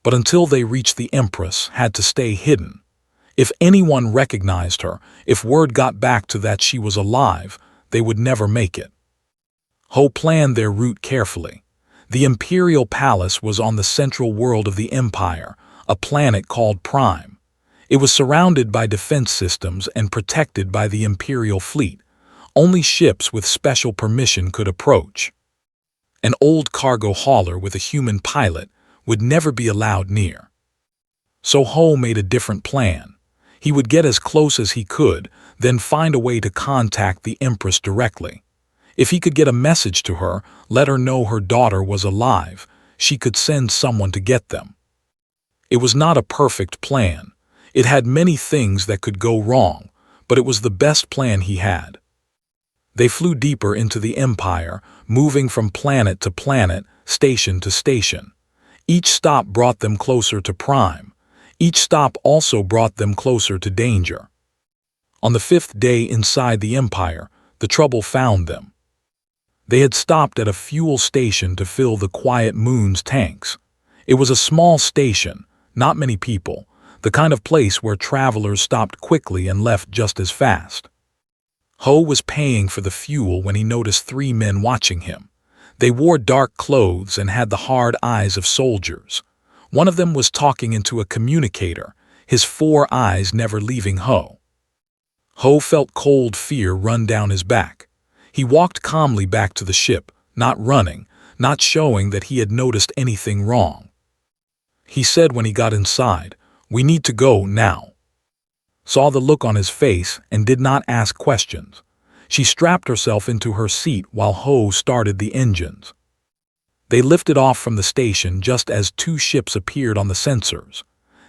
But until they reached the Empress, had to stay hidden. If anyone recognized her, if word got back to that she was alive, they would never make it. Ho planned their route carefully. The Imperial Palace was on the central world of the Empire, a planet called Prime. It was surrounded by defense systems and protected by the Imperial fleet. Only ships with special permission could approach. An old cargo hauler with a human pilot would never be allowed near. So Ho made a different plan. He would get as close as he could, then find a way to contact the Empress directly. If he could get a message to her, let her know her daughter was alive, she could send someone to get them. It was not a perfect plan. It had many things that could go wrong, but it was the best plan he had. They flew deeper into the Empire, moving from planet to planet, station to station. Each stop brought them closer to Prime. Each stop also brought them closer to danger. On the 5th day inside the Empire, the trouble found them. They had stopped at a fuel station to fill the quiet moon's tanks. It was a small station, not many people, the kind of place where travelers stopped quickly and left just as fast. Ho was paying for the fuel when he noticed 3 men watching him. They wore dark clothes and had the hard eyes of soldiers. One of them was talking into a communicator, his 4 eyes never leaving Ho. Ho felt cold fear run down his back. He walked calmly back to the ship, not running, not showing that he had noticed anything wrong. He said when he got inside, "We need to go now." Saw the look on his face and did not ask questions. She strapped herself into her seat while Ho started the engines. They lifted off from the station just as 2 ships appeared on the sensors.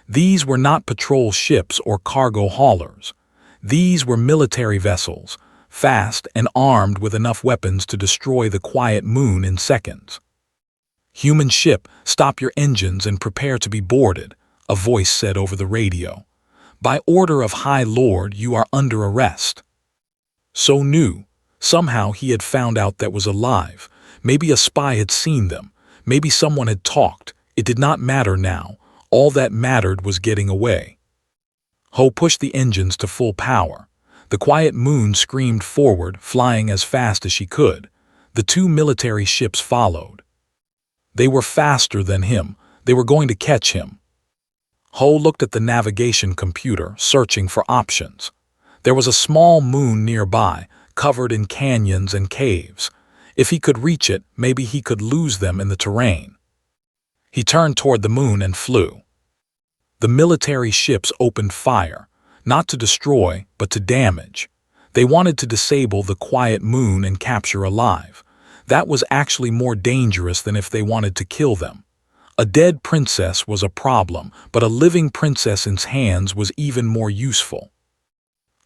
These were not patrol ships or cargo haulers. These were military vessels, fast and armed with enough weapons to destroy the quiet moon in seconds. "Human ship, stop your engines and prepare to be boarded," a voice said over the radio. "By order of High Lord, you are under arrest." So new. Somehow he had found out that was alive. Maybe a spy had seen them. Maybe someone had talked. It did not matter now. All that mattered was getting away. Ho pushed the engines to full power. The quiet moon screamed forward, flying as fast as she could. The 2 military ships followed. They were faster than him. They were going to catch him. Ho looked at the navigation computer, searching for options. There was a small moon nearby, covered in canyons and caves. If he could reach it, maybe he could lose them in the terrain. He turned toward the moon and flew. The military ships opened fire, not to destroy, but to damage. They wanted to disable the quiet moon and capture alive. That was actually more dangerous than if they wanted to kill them. A dead princess was a problem, but a living princess in hands was even more useful.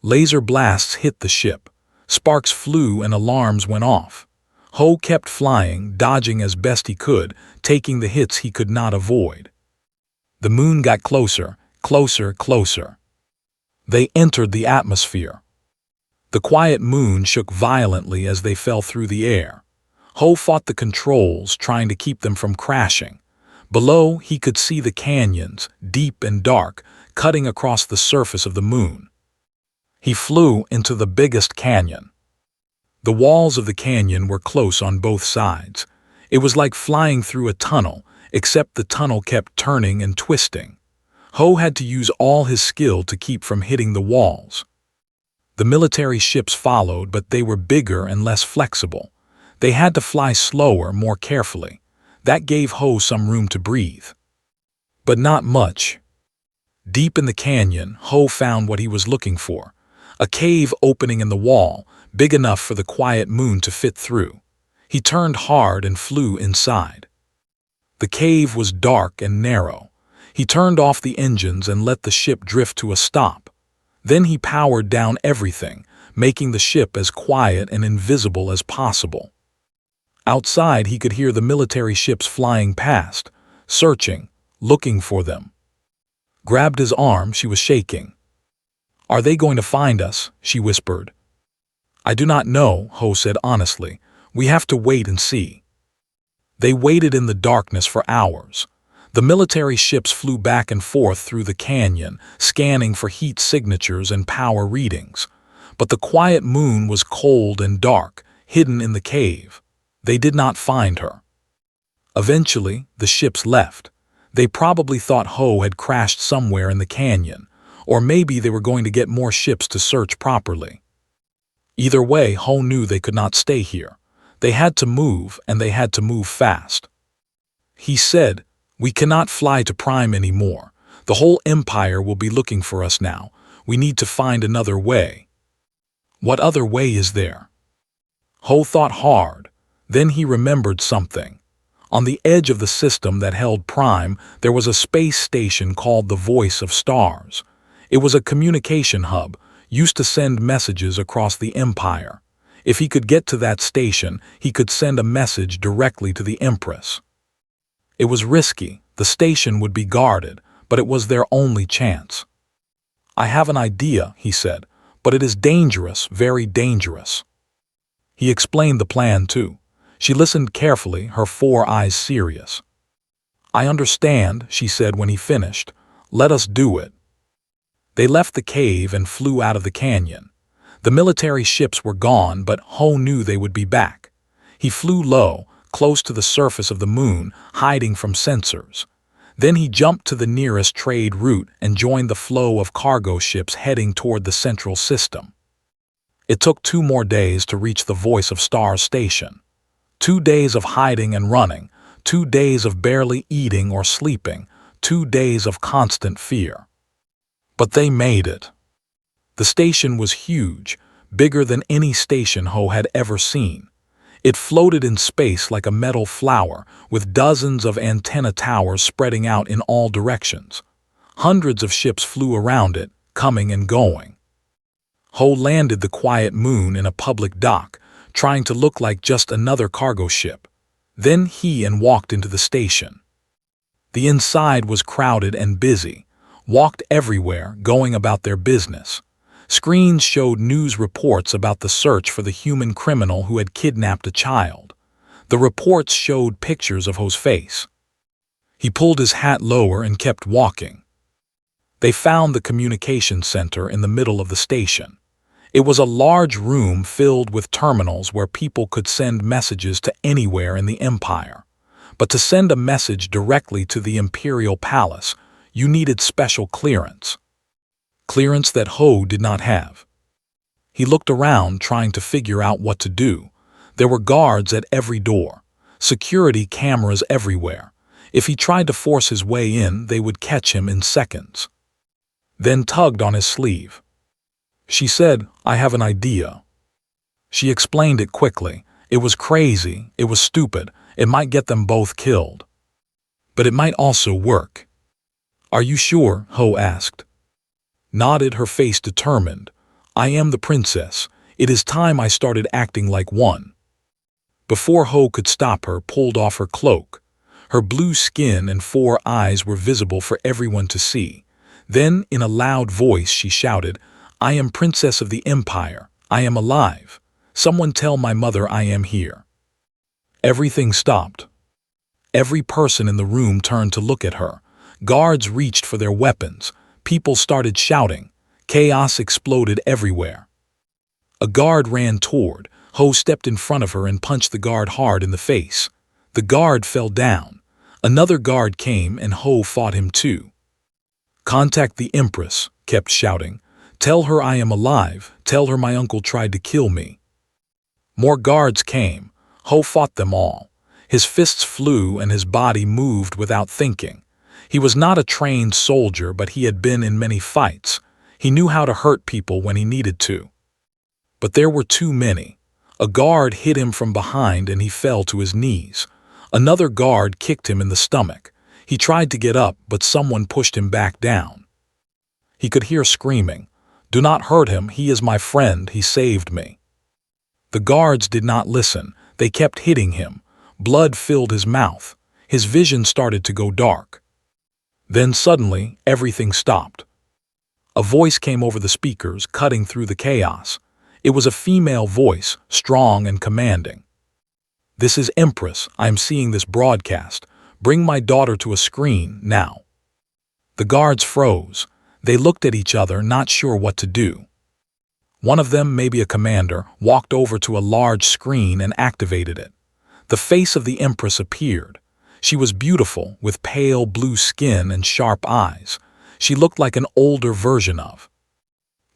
Laser blasts hit the ship. Sparks flew and alarms went off. Ho kept flying, dodging as best he could, taking the hits he could not avoid. The moon got closer, closer, closer. They entered the atmosphere. The quiet moon shook violently as they fell through the air. Ho fought the controls, trying to keep them from crashing. Below, he could see the canyons, deep and dark, cutting across the surface of the moon. He flew into the biggest canyon. The walls of the canyon were close on both sides. It was like flying through a tunnel, except the tunnel kept turning and twisting. Ho had to use all his skill to keep from hitting the walls. The military ships followed, but they were bigger and less flexible. They had to fly slower, more carefully. That gave Ho some room to breathe. But not much. Deep in the canyon, Ho found what he was looking for. A cave opening in the wall, big enough for the quiet moon to fit through. He turned hard and flew inside. The cave was dark and narrow. He turned off the engines and let the ship drift to a stop. Then he powered down everything, making the ship as quiet and invisible as possible. Outside, he could hear the military ships flying past, searching, looking for them. Grabbed his arm, she was shaking. "Are they going to find us?" she whispered. "I do not know," Ho said honestly. "We have to wait and see." They waited in the darkness for hours. The military ships flew back and forth through the canyon, scanning for heat signatures and power readings. But the quiet moon was cold and dark, hidden in the cave. They did not find her. Eventually, the ships left. They probably thought Ho had crashed somewhere in the canyon, or maybe they were going to get more ships to search properly. Either way, Ho knew they could not stay here. They had to move, and they had to move fast. He said, "We cannot fly to Prime anymore. The whole Empire will be looking for us now. We need to find another way." "What other way is there?" Ho thought hard. Then he remembered something. On the edge of the system that held Prime, there was a space station called the Voice of Stars. It was a communication hub, used to send messages across the Empire. If he could get to that station, he could send a message directly to the Empress. It was risky. The station would be guarded, but it was their only chance. "I have an idea," he said, "but it is dangerous, very dangerous." He explained the plan too. She listened carefully, her 4 eyes serious. "I understand," she said when he finished. "Let us do it." They left the cave and flew out of the canyon. The military ships were gone, but Ho knew they would be back. He flew low, close to the surface of the moon, hiding from sensors. Then he jumped to the nearest trade route and joined the flow of cargo ships heading toward the central system. It took 2 more days to reach the Voice of Stars station. 2 days of hiding and running, 2 days of barely eating or sleeping, 2 days of constant fear. But they made it. The station was huge, bigger than any station Ho had ever seen. It floated in space like a metal flower, with dozens of antenna towers spreading out in all directions. Hundreds of ships flew around it, coming and going. Ho landed the quiet moon in a public dock, trying to look like just another cargo ship. Then he walked into the station. The inside was crowded and busy. Walked everywhere, going about their business. Screens showed news reports about the search for the human criminal who had kidnapped a child. The reports showed pictures of Ho's face. He pulled his hat lower and kept walking. They found the communication center in the middle of the station. It was a large room filled with terminals where people could send messages to anywhere in the Empire. But to send a message directly to the Imperial Palace, you needed special clearance. Clearance that Ho did not have. He looked around, trying to figure out what to do. There were guards at every door, security cameras everywhere. If he tried to force his way in, they would catch him in seconds. Then tugged on his sleeve. She said, "I have an idea." She explained it quickly. It was crazy, it was stupid, it might get them both killed. But it might also work. Are you sure? Ho asked. Nodded, her face determined. I am the princess. It is time I started acting like one. Before Ho could stop her, pulled off her cloak. Her blue skin and 4 eyes were visible for everyone to see. Then, in a loud voice, she shouted, I am Princess of the Empire. I am alive. Someone tell my mother I am here. Everything stopped. Every person in the room turned to look at her. Guards reached for their weapons. People started shouting. Chaos exploded everywhere. A guard ran toward. Ho stepped in front of her and punched the guard hard in the face. The guard fell down. Another guard came and Ho fought him too. Contact the Empress, kept shouting. Tell her I am alive. Tell her my uncle tried to kill me. More guards came. Ho fought them all. His fists flew and his body moved without thinking. He was not a trained soldier, but he had been in many fights. He knew how to hurt people when he needed to. But there were too many. A guard hit him from behind and he fell to his knees. Another guard kicked him in the stomach. He tried to get up, but someone pushed him back down. He could hear screaming, Do not hurt him, he is my friend, he saved me. The guards did not listen. They kept hitting him. Blood filled his mouth. His vision started to go dark. Then suddenly, everything stopped. A voice came over the speakers, cutting through the chaos. It was a female voice, strong and commanding. This is Empress. I am seeing this broadcast. Bring my daughter to a screen, now. The guards froze. They looked at each other, not sure what to do. One of them, maybe a commander, walked over to a large screen and activated it. The face of the Empress appeared. She was beautiful, with pale blue skin and sharp eyes. She looked like an older version of.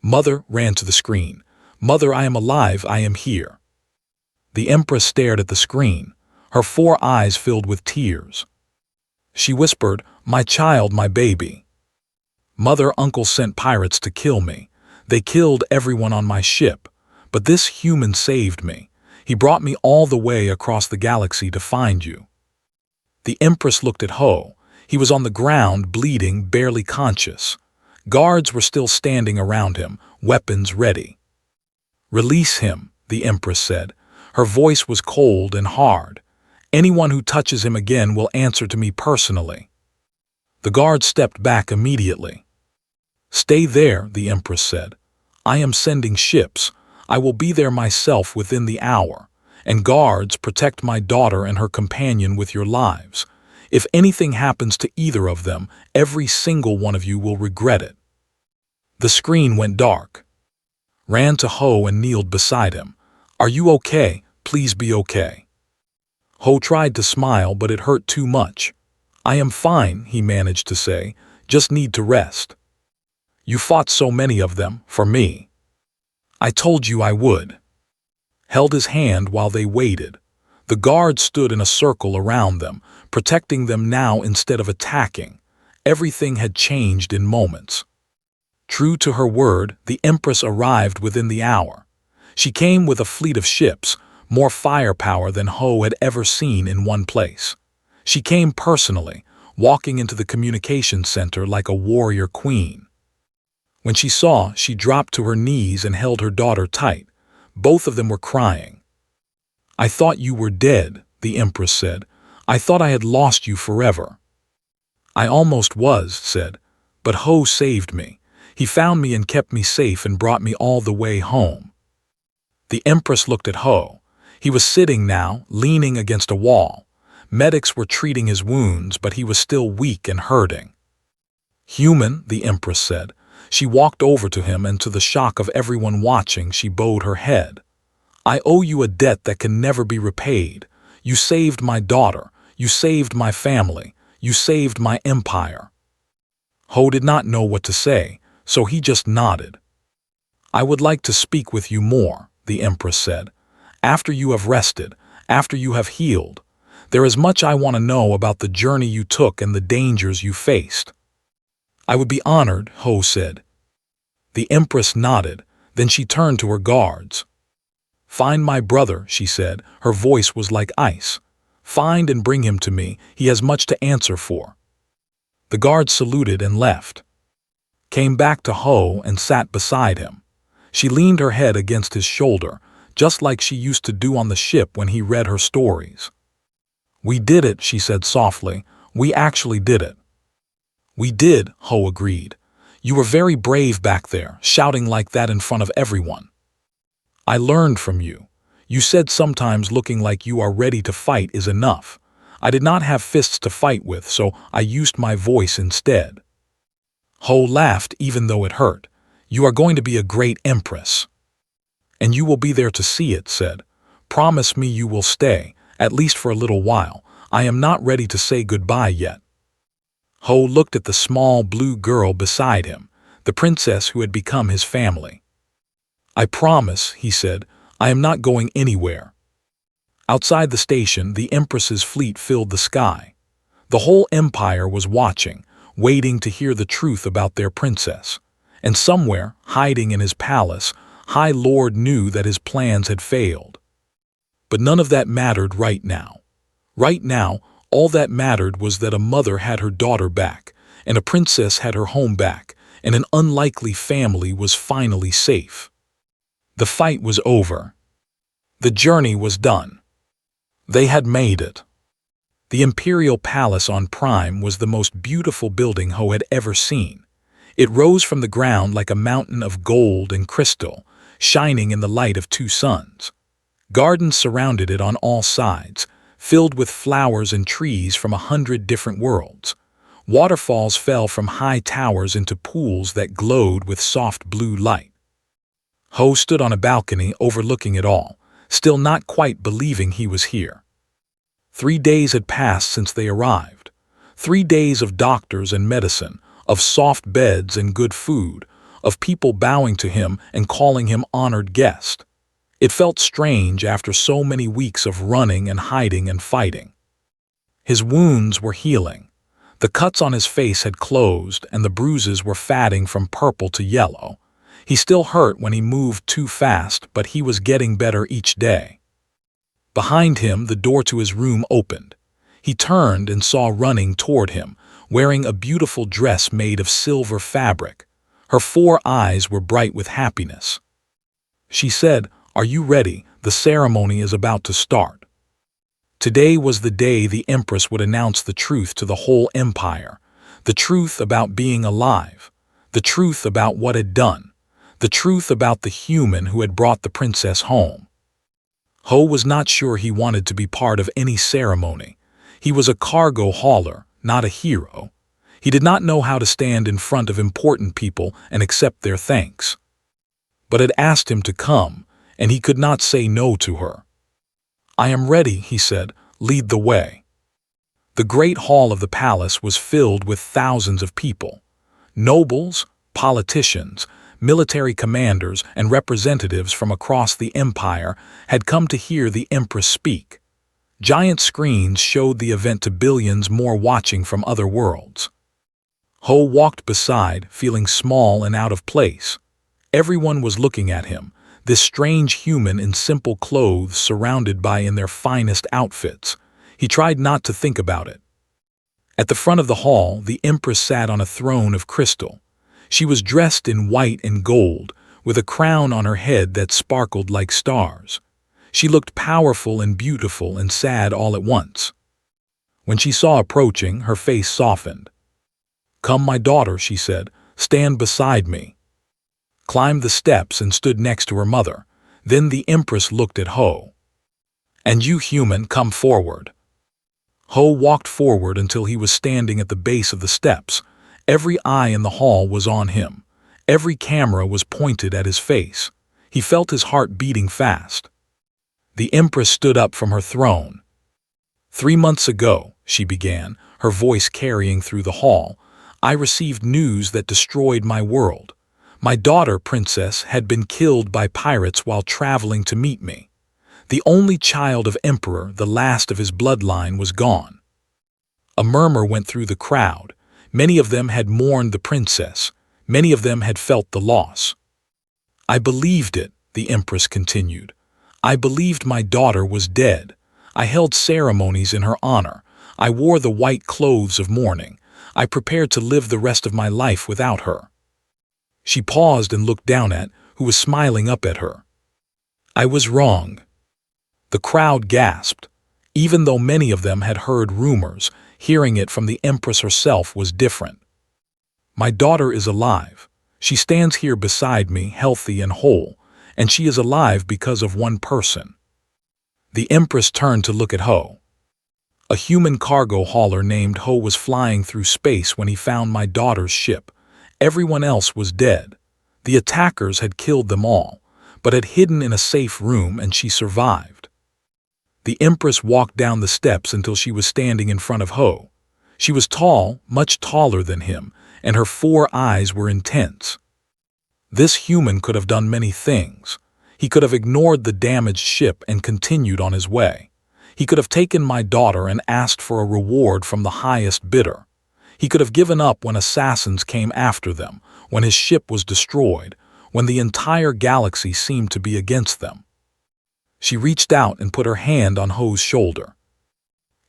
Mother ran to the screen. Mother, I am alive, I am here. The Empress stared at the screen. Her 4 eyes filled with tears. She whispered, My child, my baby. Mother, uncle sent pirates to kill me. They killed everyone on my ship. But this human saved me. He brought me all the way across the galaxy to find you. The Empress looked at Ho. He was on the ground, bleeding, barely conscious. Guards were still standing around him, weapons ready. Release him, the Empress said. Her voice was cold and hard. Anyone who touches him again will answer to me personally. The guard stepped back immediately. Stay there, the Empress said. I am sending ships. I will be there myself within the hour. And guards, protect my daughter and her companion with your lives. If anything happens to either of them, every single one of you will regret it. The screen went dark. Ran to Ho and kneeled beside him. Are you okay? Please be okay. Ho tried to smile, but it hurt too much. I am fine, he managed to say. Just need to rest. You fought so many of them, for me. I told you I would. Held his hand while they waited. The guards stood in a circle around them, protecting them now instead of attacking. Everything had changed in moments. True to her word, the Empress arrived within the hour. She came with a fleet of ships, more firepower than Ho had ever seen in one place. She came personally, walking into the communication center like a warrior queen. When she saw, she dropped to her knees and held her daughter tight. Both of them were crying. I thought you were dead, the Empress said. I thought I had lost you forever. I almost was, said, but Ho saved me. He found me and kept me safe and brought me all the way home. The Empress looked at Ho. He was sitting now, leaning against a wall. Medics were treating his wounds, but he was still weak and hurting. Human, the Empress said. She walked over to him, and to the shock of everyone watching, she bowed her head. I owe you a debt that can never be repaid. You saved my daughter. You saved my family. You saved my empire. Ho did not know what to say, so he just nodded. I would like to speak with you more, the Empress said. After you have rested, after you have healed. There is much I want to know about the journey you took and the dangers you faced. I would be honored, Ho said. The Empress nodded, then she turned to her guards. "Find my brother," she said. Her voice was like ice. "Find and bring him to me. He has much to answer for." The guard saluted and left. Came back to Ho and sat beside him. She leaned her head against his shoulder, just like she used to do on the ship when he read her stories. "We did it," she said softly. "We actually did it." "We did," Ho agreed. "You were very brave back there, shouting like that in front of everyone. I learned from you. You said sometimes looking like you are ready to fight is enough. I did not have fists to fight with, so I used my voice instead." Ho laughed even though it hurt. "You are going to be a great empress." "And you will be there to see it," said. "Promise me you will stay, at least for a little while. I am not ready to say goodbye yet." Ho looked at the small blue girl beside him, the princess who had become his family. "I promise," he said. "I am not going anywhere." Outside the station, the Empress's fleet filled the sky. The whole empire was watching, waiting to hear the truth about their princess. And somewhere, hiding in his palace, High Lord knew that his plans had failed. But none of that mattered right now. Right now, all that mattered was that a mother had her daughter back, and a princess had her home back, and an unlikely family was finally safe. The fight was over. The journey was done. They had made it. The Imperial Palace on Prime was the most beautiful building Ho had ever seen. It rose from the ground like a mountain of gold and crystal, shining in the light of two suns. Gardens surrounded it on all sides, filled with flowers and trees from 100 different worlds. Waterfalls fell from high towers into pools that glowed with soft blue light. Ho stood on a balcony overlooking it all, still not quite believing he was here. 3 days had passed since they arrived. 3 days of doctors and medicine, of soft beds and good food, of people bowing to him and calling him honored guest. It felt strange after so many weeks of running and hiding and fighting. His wounds were healing. The cuts on his face had closed and the bruises were fading from purple to yellow. He still hurt when he moved too fast, but he was getting better each day. Behind him, the door to his room opened. He turned and saw running toward him, wearing a beautiful dress made of silver fabric. Her 4 eyes were bright with happiness. She said, "Are you ready? The ceremony is about to start." Today was the day the Empress would announce the truth to the whole empire. The truth about being alive. The truth about what had done. The truth about the human who had brought the princess home. Ho was not sure he wanted to be part of any ceremony. He was a cargo hauler, not a hero. He did not know how to stand in front of important people and accept their thanks. But had asked him to come, and he could not say no to her. "I am ready," he said. "Lead the way." The great hall of the palace was filled with thousands of people. Nobles, politicians, military commanders, and representatives from across the empire had come to hear the Empress speak. Giant screens showed the event to billions more watching from other worlds. Ho walked beside, feeling small and out of place. Everyone was looking at him, this strange human in simple clothes surrounded by in their finest outfits. He tried not to think about it. At the front of the hall, the Empress sat on a throne of crystal. She was dressed in white and gold, with a crown on her head that sparkled like stars. She looked powerful and beautiful and sad all at once. When she saw approaching, her face softened. "Come, my daughter," she said. "Stand beside me." Climbed the steps and stood next to her mother. Then the Empress looked at Ho. "And you, human, come forward." Ho walked forward until he was standing at the base of the steps. Every eye in the hall was on him. Every camera was pointed at his face. He felt his heart beating fast. The Empress stood up from her throne. "3 months ago," she began, her voice carrying through the hall, "I received news that destroyed my world. My daughter, Princess, had been killed by pirates while traveling to meet me. The only child of Emperor, the last of his bloodline, was gone." A murmur went through the crowd. Many of them had mourned the princess. Many of them had felt the loss. "I believed it," the Empress continued. I believed my daughter was dead. I held ceremonies in her honor. I wore the white clothes of mourning. I prepared to live the rest of my life without her." She paused and looked down at who was smiling up at her. "I was wrong." The crowd gasped. Even though many of them had heard rumors, hearing it from the Empress herself was different. "My daughter is alive. She stands here beside me, healthy and whole, and she is alive because of one person." The Empress turned to look at Ho. A human cargo hauler named Ho was flying through space when he found my daughter's ship. Everyone else was dead. The attackers had killed them all, but had hidden in a safe room, and she survived. The Empress walked down the steps until she was standing in front of Ho. She was tall, much taller than him, and her 4 eyes were intense. This human could have done many things. He could have ignored the damaged ship and continued on his way. He could have taken my daughter and asked for a reward from the highest bidder. He could have given up when assassins came after them, when his ship was destroyed, when the entire galaxy seemed to be against them. She reached out and put her hand on Ho's shoulder.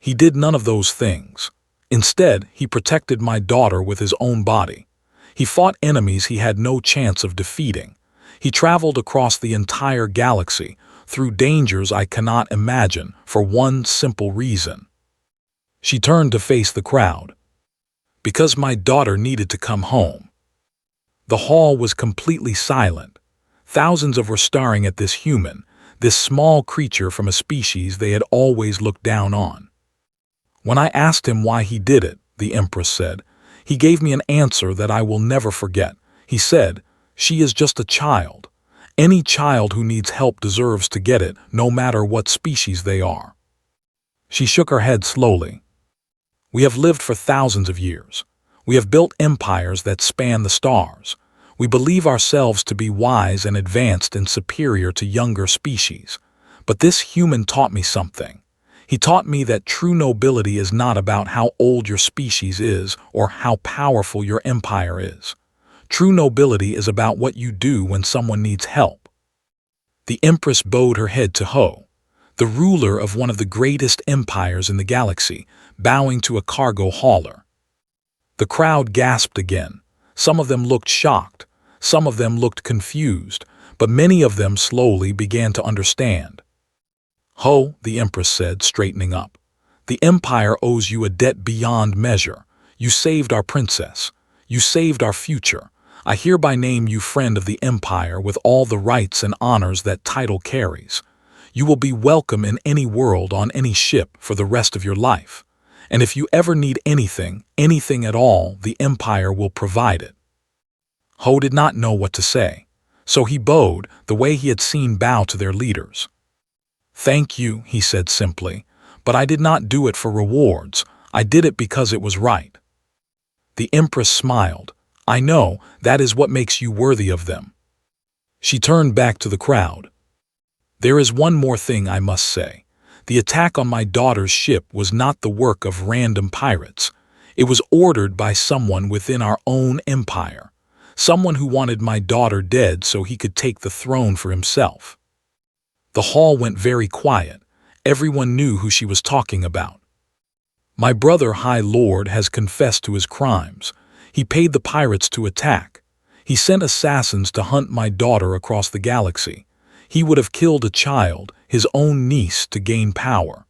He did none of those things. Instead, he protected my daughter with his own body. He fought enemies he had no chance of defeating. He traveled across the entire galaxy, through dangers I cannot imagine, for one simple reason. She turned to face the crowd. "Because my daughter needed to come home." The hall was completely silent. Thousands were staring at this human, this small creature from a species they had always looked down on. "When I asked him why he did it," the Empress said, "he gave me an answer that I will never forget. He said, 'She is just a child. Any child who needs help deserves to get it, no matter what species they are.'" She shook her head slowly. "We have lived for thousands of years. We have built empires that span the stars. We believe ourselves to be wise and advanced and superior to younger species. But this human taught me something. He taught me that true nobility is not about how old your species is or how powerful your empire is. True nobility is about what you do when someone needs help." The Empress bowed her head to Ho, the ruler of one of the greatest empires in the galaxy, bowing to a cargo hauler. The crowd gasped again. Some of them looked shocked. Some of them looked confused, but many of them slowly began to understand. "Ho," the Empress said, straightening up, "the Empire owes you a debt beyond measure. You saved our princess. You saved our future. I hereby name you friend of the Empire with all the rights and honors that title carries. You will be welcome in any world on any ship for the rest of your life. And if you ever need anything, anything at all, the Empire will provide it." Ho did not know what to say, so he bowed the way he had seen bow to their leaders. "Thank you," he said simply, "but I did not do it for rewards. I did it because it was right." The Empress smiled. "I know, that is what makes you worthy of them." She turned back to the crowd. "There is one more thing I must say. The attack on my daughter's ship was not the work of random pirates. It was ordered by someone within our own empire. Someone who wanted my daughter dead so he could take the throne for himself." The hall went very quiet. Everyone knew who she was talking about. "My brother High Lord has confessed to his crimes. He paid the pirates to attack. He sent assassins to hunt my daughter across the galaxy. He would have killed a child, his own niece, to gain power."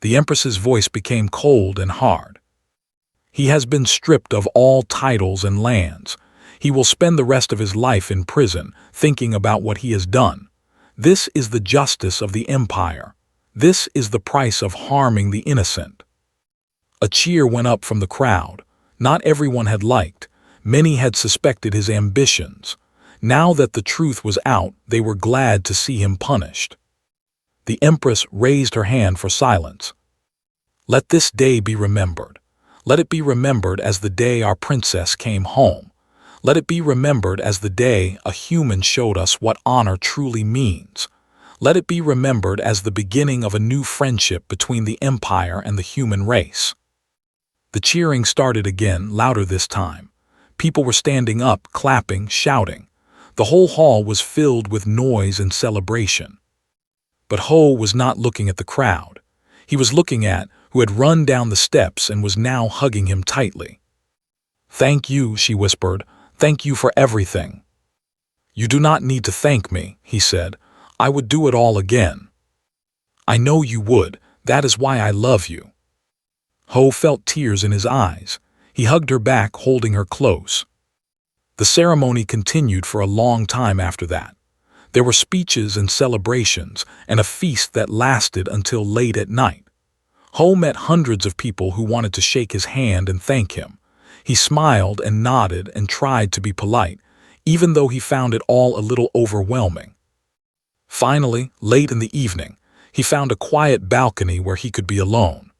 The Empress's voice became cold and hard. "He has been stripped of all titles and lands. He will spend the rest of his life in prison, thinking about what he has done. This is the justice of the Empire. This is the price of harming the innocent." A cheer went up from the crowd. Not everyone had liked. Many had suspected his ambitions. Now that the truth was out, they were glad to see him punished. The Empress raised her hand for silence. "Let this day be remembered. Let it be remembered as the day our princess came home. Let it be remembered as the day a human showed us what honor truly means. Let it be remembered as the beginning of a new friendship between the Empire and the human race." The cheering started again, louder this time. People were standing up, clapping, shouting. The whole hall was filled with noise and celebration. But Ho was not looking at the crowd. He was looking at who had run down the steps and was now hugging him tightly. "Thank you," she whispered. "Thank you for everything." "You do not need to thank me," he said. "I would do it all again." "I know you would. That is why I love you." Ho felt tears in his eyes. He hugged her back, holding her close. The ceremony continued for a long time after that. There were speeches and celebrations, and a feast that lasted until late at night. Ho met hundreds of people who wanted to shake his hand and thank him. He smiled and nodded and tried to be polite, even though he found it all a little overwhelming. Finally, late in the evening, he found a quiet balcony where he could be alone.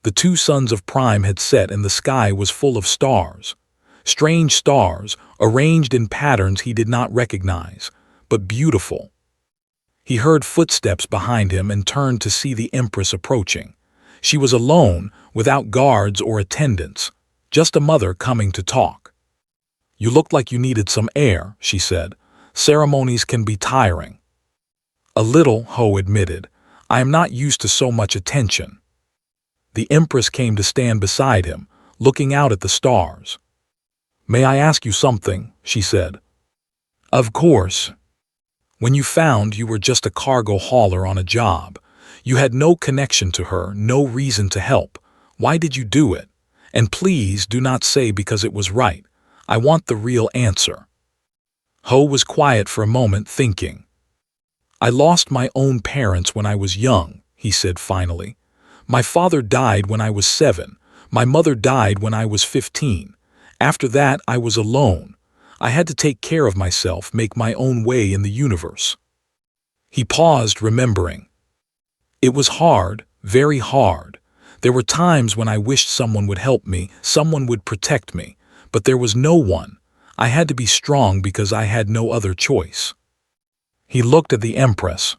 The two suns of Prime had set and the sky was full of stars. Strange stars, arranged in patterns he did not recognize, but beautiful. He heard footsteps behind him and turned to see the Empress approaching. She was alone, without guards or attendants, just a mother coming to talk. "You looked like you needed some air," she said. "Ceremonies can be tiring." "A little," Ho admitted. "I am not used to so much attention." The Empress came to stand beside him, looking out at the stars. "May I ask you something?" she said. "Of course." "When you found you were just a cargo hauler on a job, you had no connection to her, no reason to help. Why did you do it? And please do not say because it was right. I want the real answer." Ho was quiet for a moment, thinking. "I lost my own parents when I was young," he said finally. "My father died when I was 7. My mother died when I was 15. After that, I was alone. I had to take care of myself, make my own way in the universe." He paused, remembering. "It was hard, very hard. There were times when I wished someone would help me, someone would protect me, but there was no one. I had to be strong because I had no other choice." He looked at the Empress.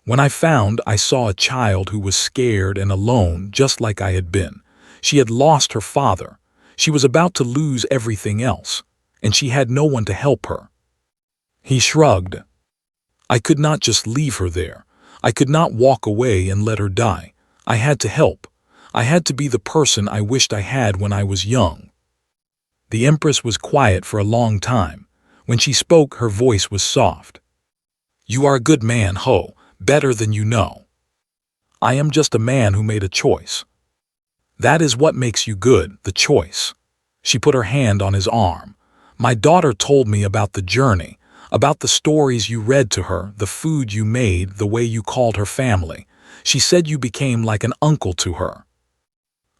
"When I saw a child who was scared and alone, just like I had been. She had lost her father. She was about to lose everything else, and she had no one to help her." He shrugged. "I could not just leave her there. I could not walk away and let her die. I had to help. I had to be the person I wished I had when I was young." The Empress was quiet for a long time. When she spoke, her voice was soft. "You are a good man, Ho, better than you know. I am just a man who made a choice. That is what makes you good, the choice." She put her hand on his arm. "My daughter told me about the journey, about the stories you read to her, the food you made, the way you called her family. She said you became like an uncle to her."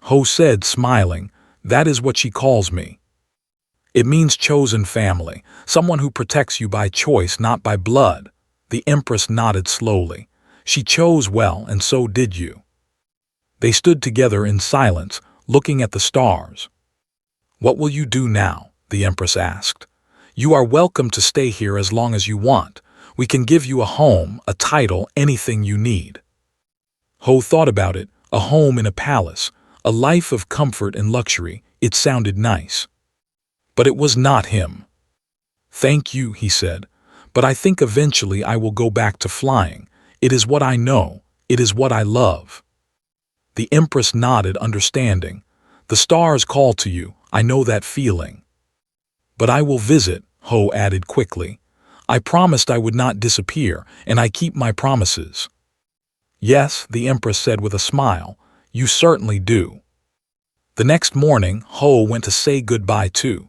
Ho said, smiling, "That is what she calls me. It means chosen family, someone who protects you by choice, not by blood." The Empress nodded slowly. "She chose well, and so did you." They stood together in silence, looking at the stars. "What will you do now?" the Empress asked. "You are welcome to stay here as long as you want. We can give you a home, a title, anything you need." Ho thought about it, a home in a palace, a life of comfort and luxury. It sounded nice. But it was not him. "Thank you," he said, "but I think eventually I will go back to flying. It is what I know. It is what I love." The Empress nodded, understanding. "The stars call to you. I know that feeling." "But I will visit," Ho added quickly. "I promised I would not disappear, and I keep my promises." "Yes," the Empress said with a smile, "you certainly do." The next morning, Ho went to say goodbye too.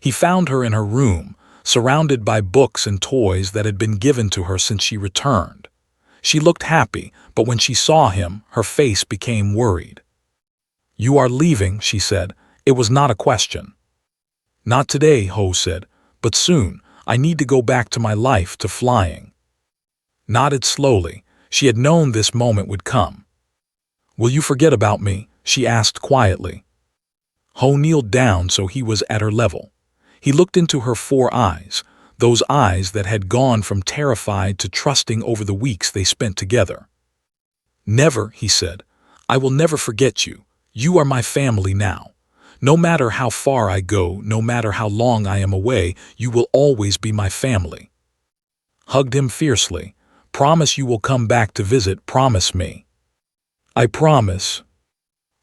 He found her in her room, surrounded by books and toys that had been given to her since she returned. She looked happy, but when she saw him, her face became worried. "You are leaving," she said. "It was not a question." "Not today," Ho said, "but soon. I need to go back to my life, to flying." Nodded slowly. She had known this moment would come. "Will you forget about me?" she asked quietly. Ho kneeled down so he was at her level. He looked into her 4 eyes, those eyes that had gone from terrified to trusting over the weeks they spent together. "Never," he said. "I will never forget you. You are my family now. No matter how far I go, no matter how long I am away, you will always be my family." Hugged him fiercely. Promise you will come back to visit, promise me. I promise.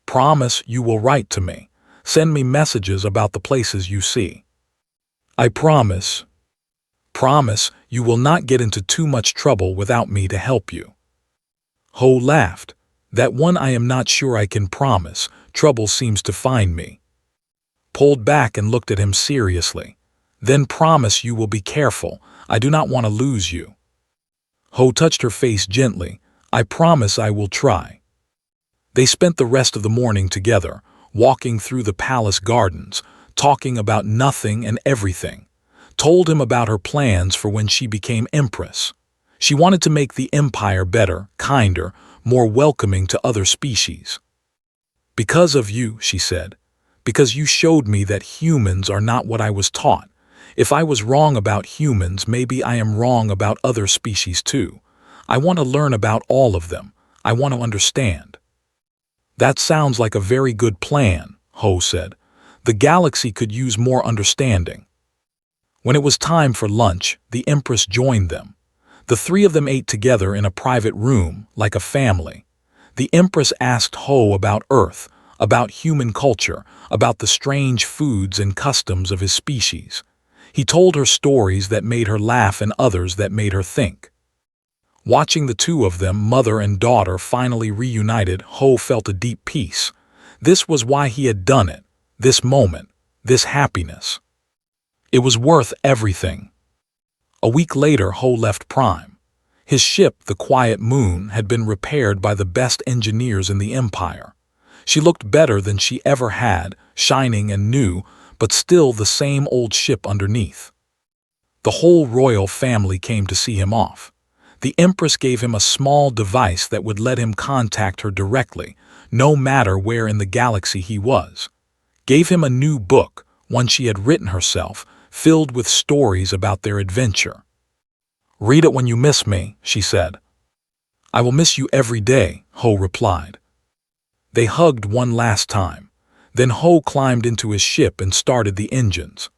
Promise you will write to me. Send me messages about the places you see. I promise. Promise you will not get into too much trouble without me to help you. Ho laughed. That one I am not sure I can promise. Trouble seems to find me. Pulled back and looked at him seriously. Then promise you will be careful. I do not want to lose you. Ho touched her face gently. I promise I will try. They spent the rest of the morning together, walking through the palace gardens, talking about nothing and everything. Told him about her plans for when she became empress. She wanted to make the empire better, kinder, more welcoming to other species. Because of you, she said, because you showed me that humans are not what I was taught. If I was wrong about humans, maybe I am wrong about other species too. I want to learn about all of them. I want to understand. That sounds like a very good plan, Ho said. The galaxy could use more understanding. When it was time for lunch, the Empress joined them. The three of them ate together in a private room, like a family. The Empress asked Ho about Earth, about human culture, about the strange foods and customs of his species. He told her stories that made her laugh and others that made her think. Watching the two of them, mother and daughter, finally reunited, Ho felt a deep peace. This was why he had done it, this moment, this happiness. It was worth everything. A week later, Ho left Prime. His ship, the Quiet Moon, had been repaired by the best engineers in the Empire. She looked better than she ever had, shining and new, but still the same old ship underneath. The whole royal family came to see him off. The Empress gave him a small device that would let him contact her directly, no matter where in the galaxy he was. Gave him a new book, one she had written herself, filled with stories about their adventure. Read it when you miss me, she said. I will miss you every day, Ho replied. They hugged one last time. Then Ho climbed into his ship and started the engines.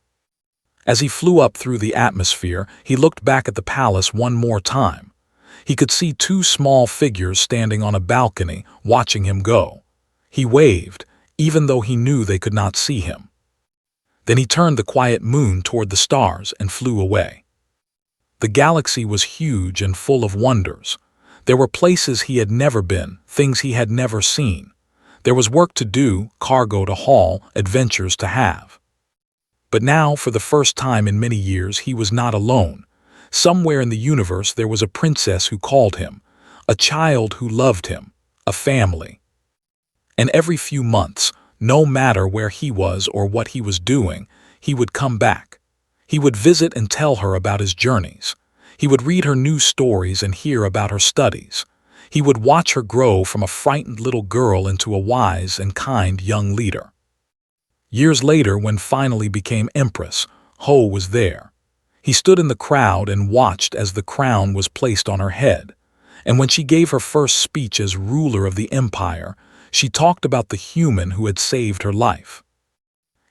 As he flew up through the atmosphere, he looked back at the palace one more time. He could see two small figures standing on a balcony, watching him go. He waved, even though he knew they could not see him. Then he turned the Quiet Moon toward the stars and flew away. The galaxy was huge and full of wonders. There were places he had never been, things he had never seen. There was work to do, cargo to haul, adventures to have. But now, for the first time in many years, he was not alone. Somewhere in the universe there was a princess who called him, a child who loved him, a family. And every few months, no matter where he was or what he was doing, he would come back. He would visit and tell her about his journeys. He would read her new stories and hear about her studies. He would watch her grow from a frightened little girl into a wise and kind young leader. Years later, when finally became Empress, Ho was there. He stood in the crowd and watched as the crown was placed on her head. And when she gave her first speech as ruler of the empire, she talked about the human who had saved her life.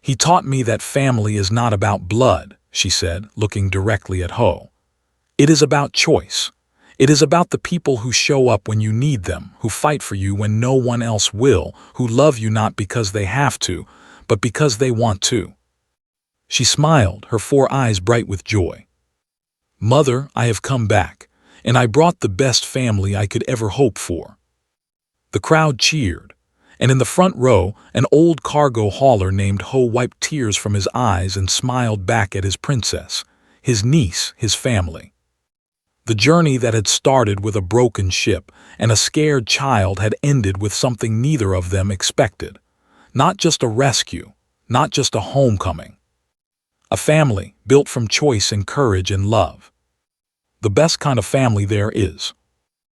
He taught me that family is not about blood, she said, looking directly at Ho. It is about choice. It is about the people who show up when you need them, who fight for you when no one else will, who love you not because they have to, but because they want to. She smiled, her 4 eyes bright with joy. Mother, I have come back, and I brought the best family I could ever hope for. The crowd cheered, and in the front row, an old cargo hauler named Ho wiped tears from his eyes and smiled back at his princess, his niece, his family. The journey that had started with a broken ship and a scared child had ended with something neither of them expected. Not just a rescue, not just a homecoming. A family built from choice and courage and love. The best kind of family there is.